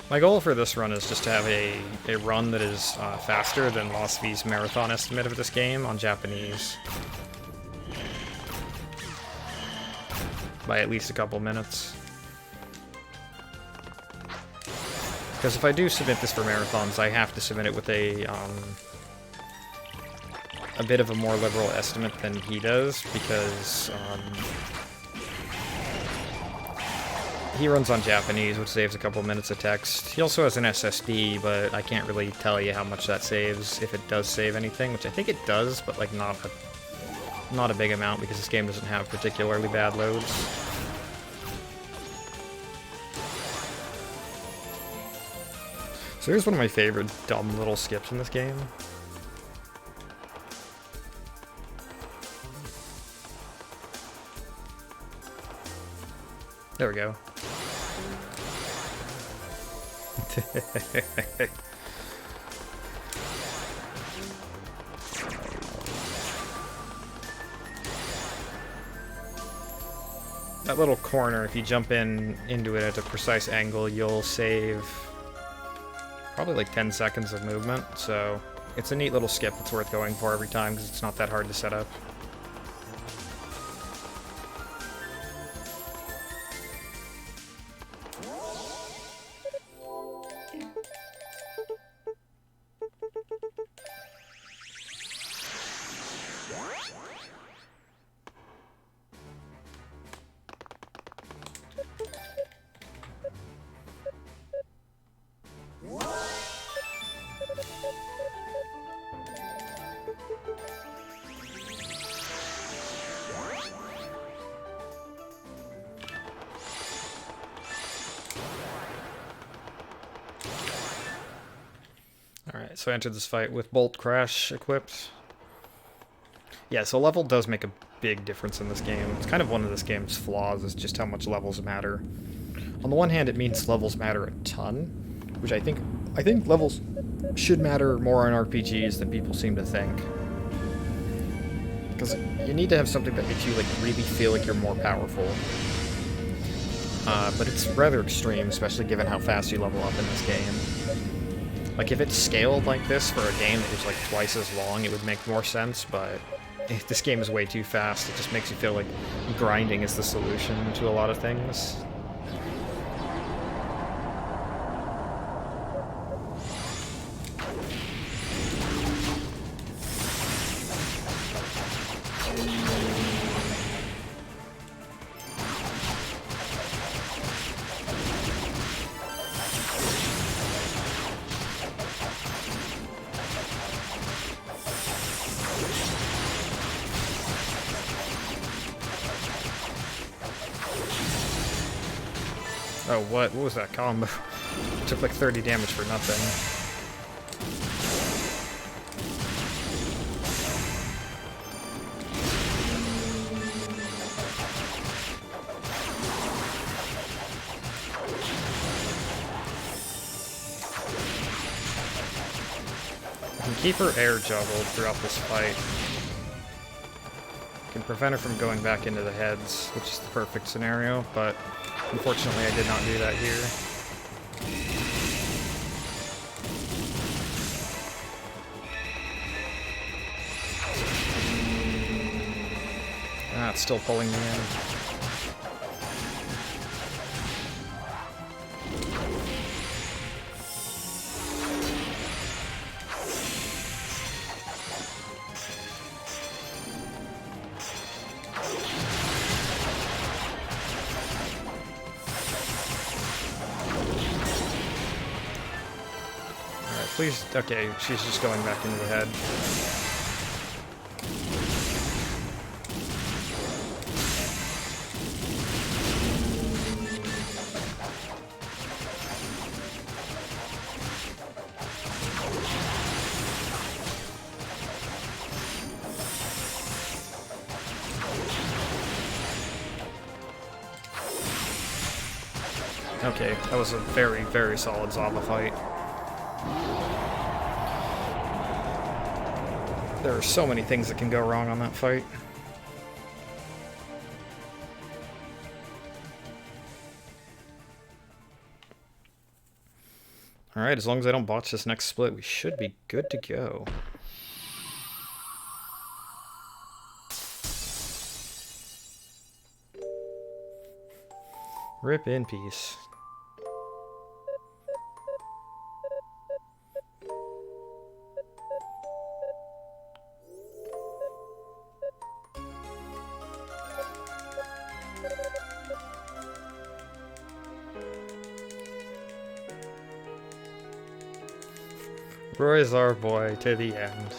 My goal for this run is just to have a run that is faster than Lost V's marathon estimate of this game on Japanese. By at least a couple minutes. Because if I do submit this for marathons, I have to submit it with a bit of a more liberal estimate than he does, because he runs on Japanese, which saves a couple minutes of text. He also has an SSD, but I can't really tell you how much that saves, if it does save anything, which I think it does, but like not a big amount, because this game doesn't have particularly bad loads. So here's one of my favorite dumb little skips in this game. There we go. That little corner, if you jump into it at a precise angle, you'll save probably like 10 seconds of movement, so it's a neat little skip that's worth going for every time because it's not that hard to set up. Alright, so I entered this fight with Bolt Crash equipped. Yeah, so level does make a big difference in this game. It's kind of one of this game's flaws, is just how much levels matter. On the one hand, it means levels matter a ton, which I think levels should matter more in RPGs than people seem to think. Because you need to have something that makes you like really feel like you're more powerful. But it's rather extreme, especially given how fast you level up in this game. Like, if it's scaled like this for a game that was like twice as long, it would make more sense, but if this game is way too fast, it just makes you feel like grinding is the solution to a lot of things. Oh, what? What was that combo? It took like 30 damage for nothing. I can keep her air juggled throughout this fight. can prevent her from going back into the heads, which is the perfect scenario, but unfortunately I did not do that here. Ah, it's still pulling me in. Alright, please. Okay, she's just going back into the head. Okay, that was a very, very solid Zaba fight. There are so many things that can go wrong on that fight. Alright, as long as I don't botch this next split, we should be good to go. Rip in peace. Roy's our boy to the end.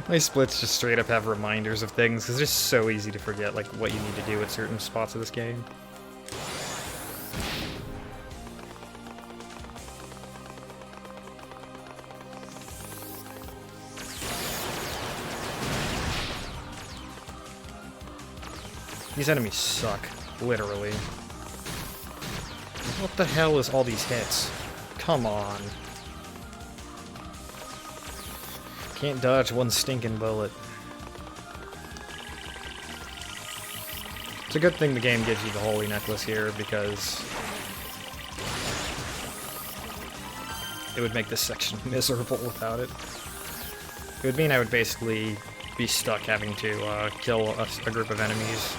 My splits just straight up have reminders of things, because it's just so easy to forget like what you need to do at certain spots of this game. These enemies suck, literally. What the hell is all these hits? Come on. Can't dodge one stinking bullet. It's a good thing the game gives you the Holy Necklace here, because it would make this section miserable without it. It would mean I would basically be stuck having to kill a group of enemies.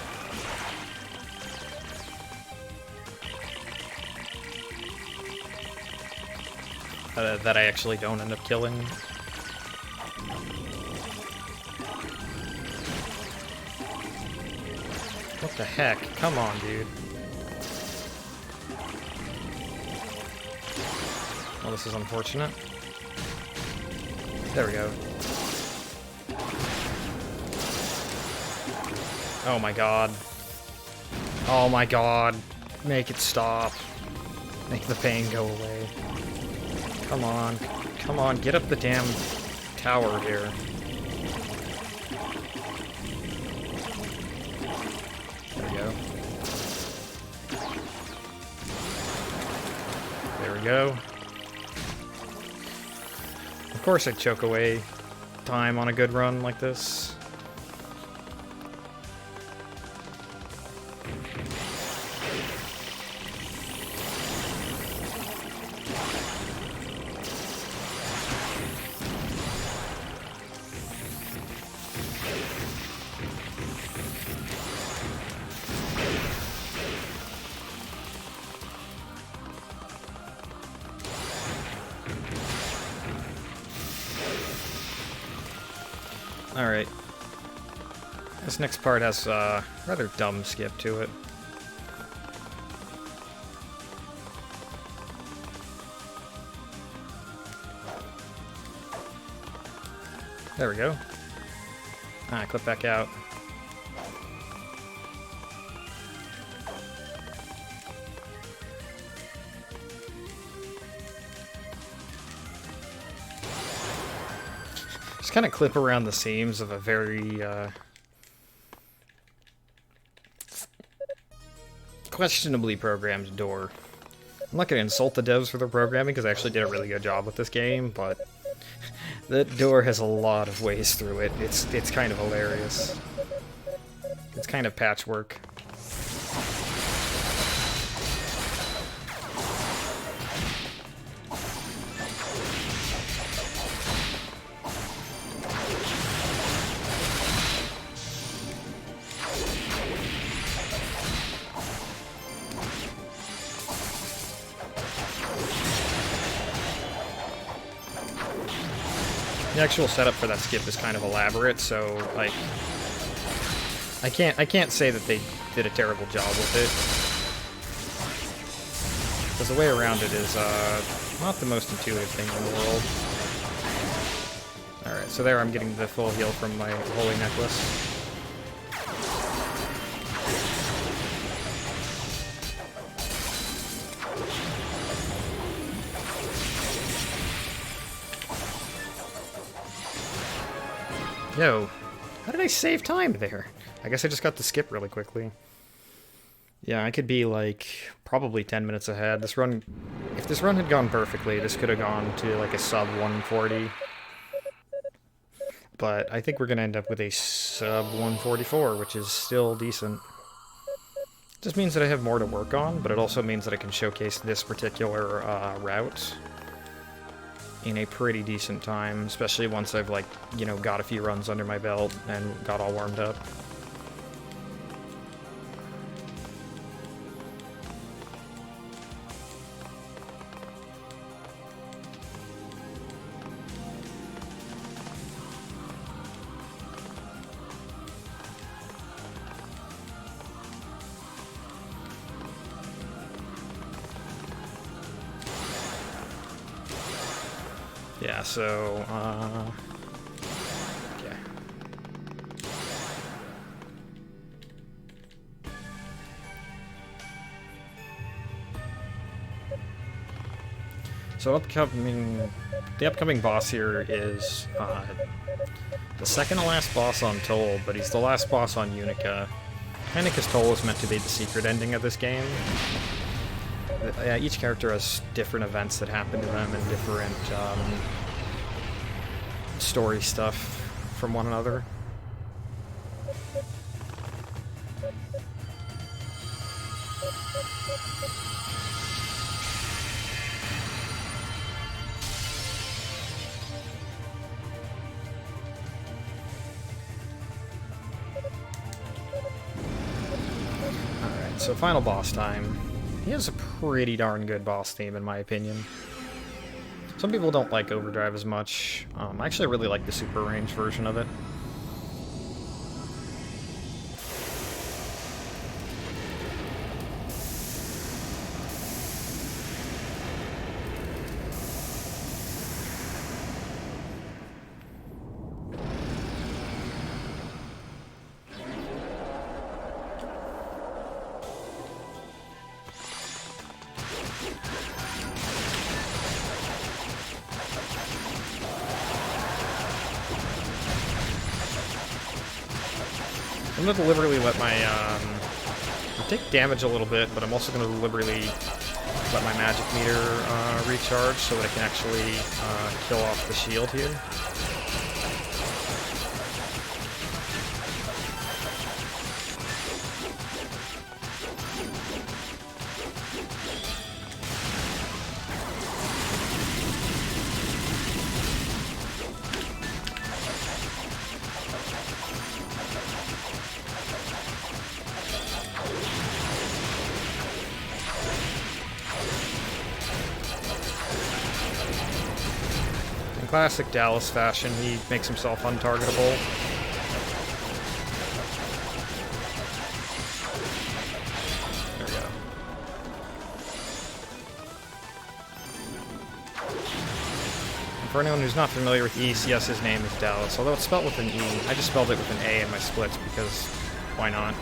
That I actually don't end up killing. What the heck? Come on, dude. Well, this is unfortunate. There we go. Oh my god. Oh my god. Make it stop. Make the pain go away. Come on. Come on, get up the damn tower here. There we go. There we go. Of course I'd choke away time on a good run like this. Alright. This next part has a rather dumb skip to it. There we go. Ah, clip back out. Just kind of clip around the seams of a very questionably programmed door. I'm not going to insult the devs for their programming, because they actually did a really good job with this game, but that door has a lot of ways through it. It's kind of hilarious. It's kind of patchwork. The actual setup for that skip is kind of elaborate, so like I can't say that they did a terrible job with it, because the way around it is not the most intuitive thing in the world. All right, so there I'm getting the full heal from my holy necklace. Yo, how did I save time there? I guess I just got the skip really quickly. Yeah, I could be like probably 10 minutes ahead. This run, if this run had gone perfectly, this could have gone to like a sub 140. But I think we're gonna end up with a sub 144, which is still decent. Just means that I have more to work on, but it also means that I can showcase this particular route in a pretty decent time, especially once I've, like, you know, got a few runs under my belt and got all warmed up. Yeah, so, okay. So the upcoming boss here is the second to last boss on Toll, but he's the last boss on Yunica. Kinda because Toll is meant to be the secret ending of this game. Each character has different events that happen to them and different story stuff from one another. Alright, so final boss time. He has a pretty darn good boss theme, in my opinion. Some people don't like Overdrive as much. I actually really like the super range version of it. I'm going to deliberately let my, take damage a little bit, but I'm also going to deliberately let my magic meter recharge so that I can actually kill off the shield here. Classic Dallas fashion, he makes himself untargetable. There we go. And for anyone who's not familiar with East, yes, his name is Dallas, although it's spelled with an E. I just spelled it with an A in my splits because why not?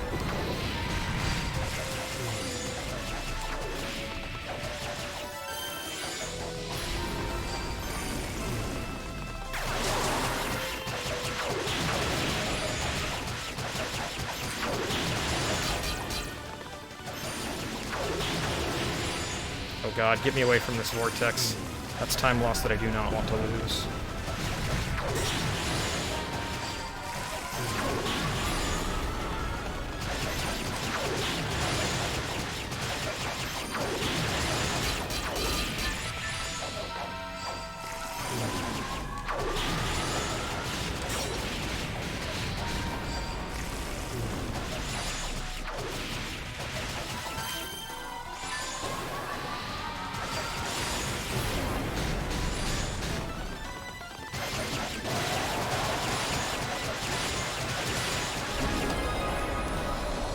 Oh god, get me away from this vortex. That's time lost that I do not want to lose.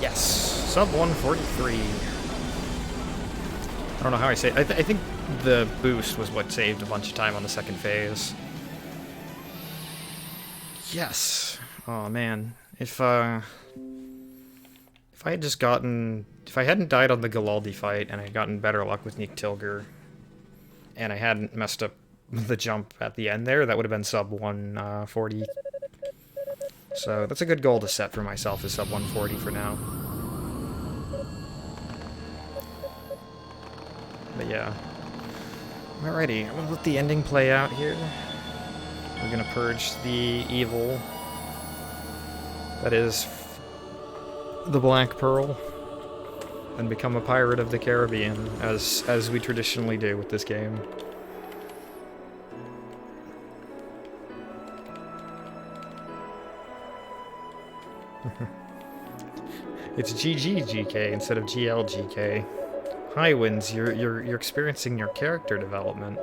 Yes, sub 143. I don't know how I say it. I think the boost was what saved a bunch of time on the second phase. Yes. Oh man, if I had just gotten, if I hadn't died on the Galaldi fight and I had gotten better luck with Nick Tilger, and I hadn't messed up the jump at the end there, that would have been sub 140. So that's a good goal to set for myself, is sub 140 for now. But yeah. Alrighty, I'm gonna let the ending play out here. We're gonna purge the evil that is the Black Pearl and become a pirate of the Caribbean, as we traditionally do with this game. It's GGGK instead of GLGK. Hi, Wins. You're experiencing your character development.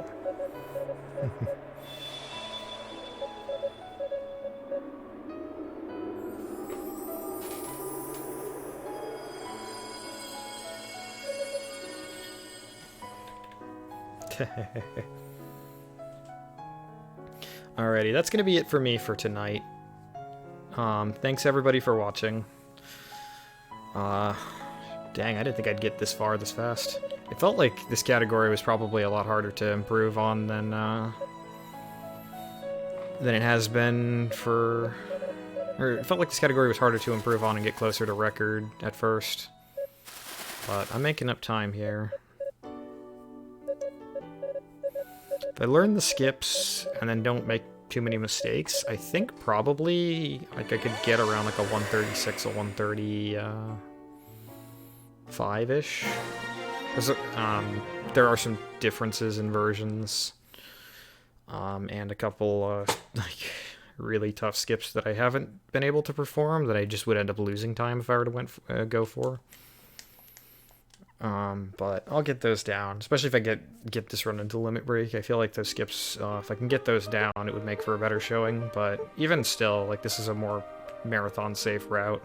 Alrighty, that's gonna be it for me for tonight. Thanks everybody for watching. Dang, I didn't think I'd get this far this fast. It felt like this category was probably a lot harder to improve on than it has been for... Or it felt like this category was harder to improve on and get closer to record at first. But I'm making up time here. If I learn the skips and then don't make too many mistakes, I think probably like I could get around like a 136 or 135-ish. There are some differences in versions, and a couple like really tough skips that I haven't been able to perform that I just would end up losing time if I were to go for. But I'll get those down, especially if I get this run into Limit Break. I feel like those skips, if I can get those down, it would make for a better showing, but even still, like, this is a more marathon-safe route.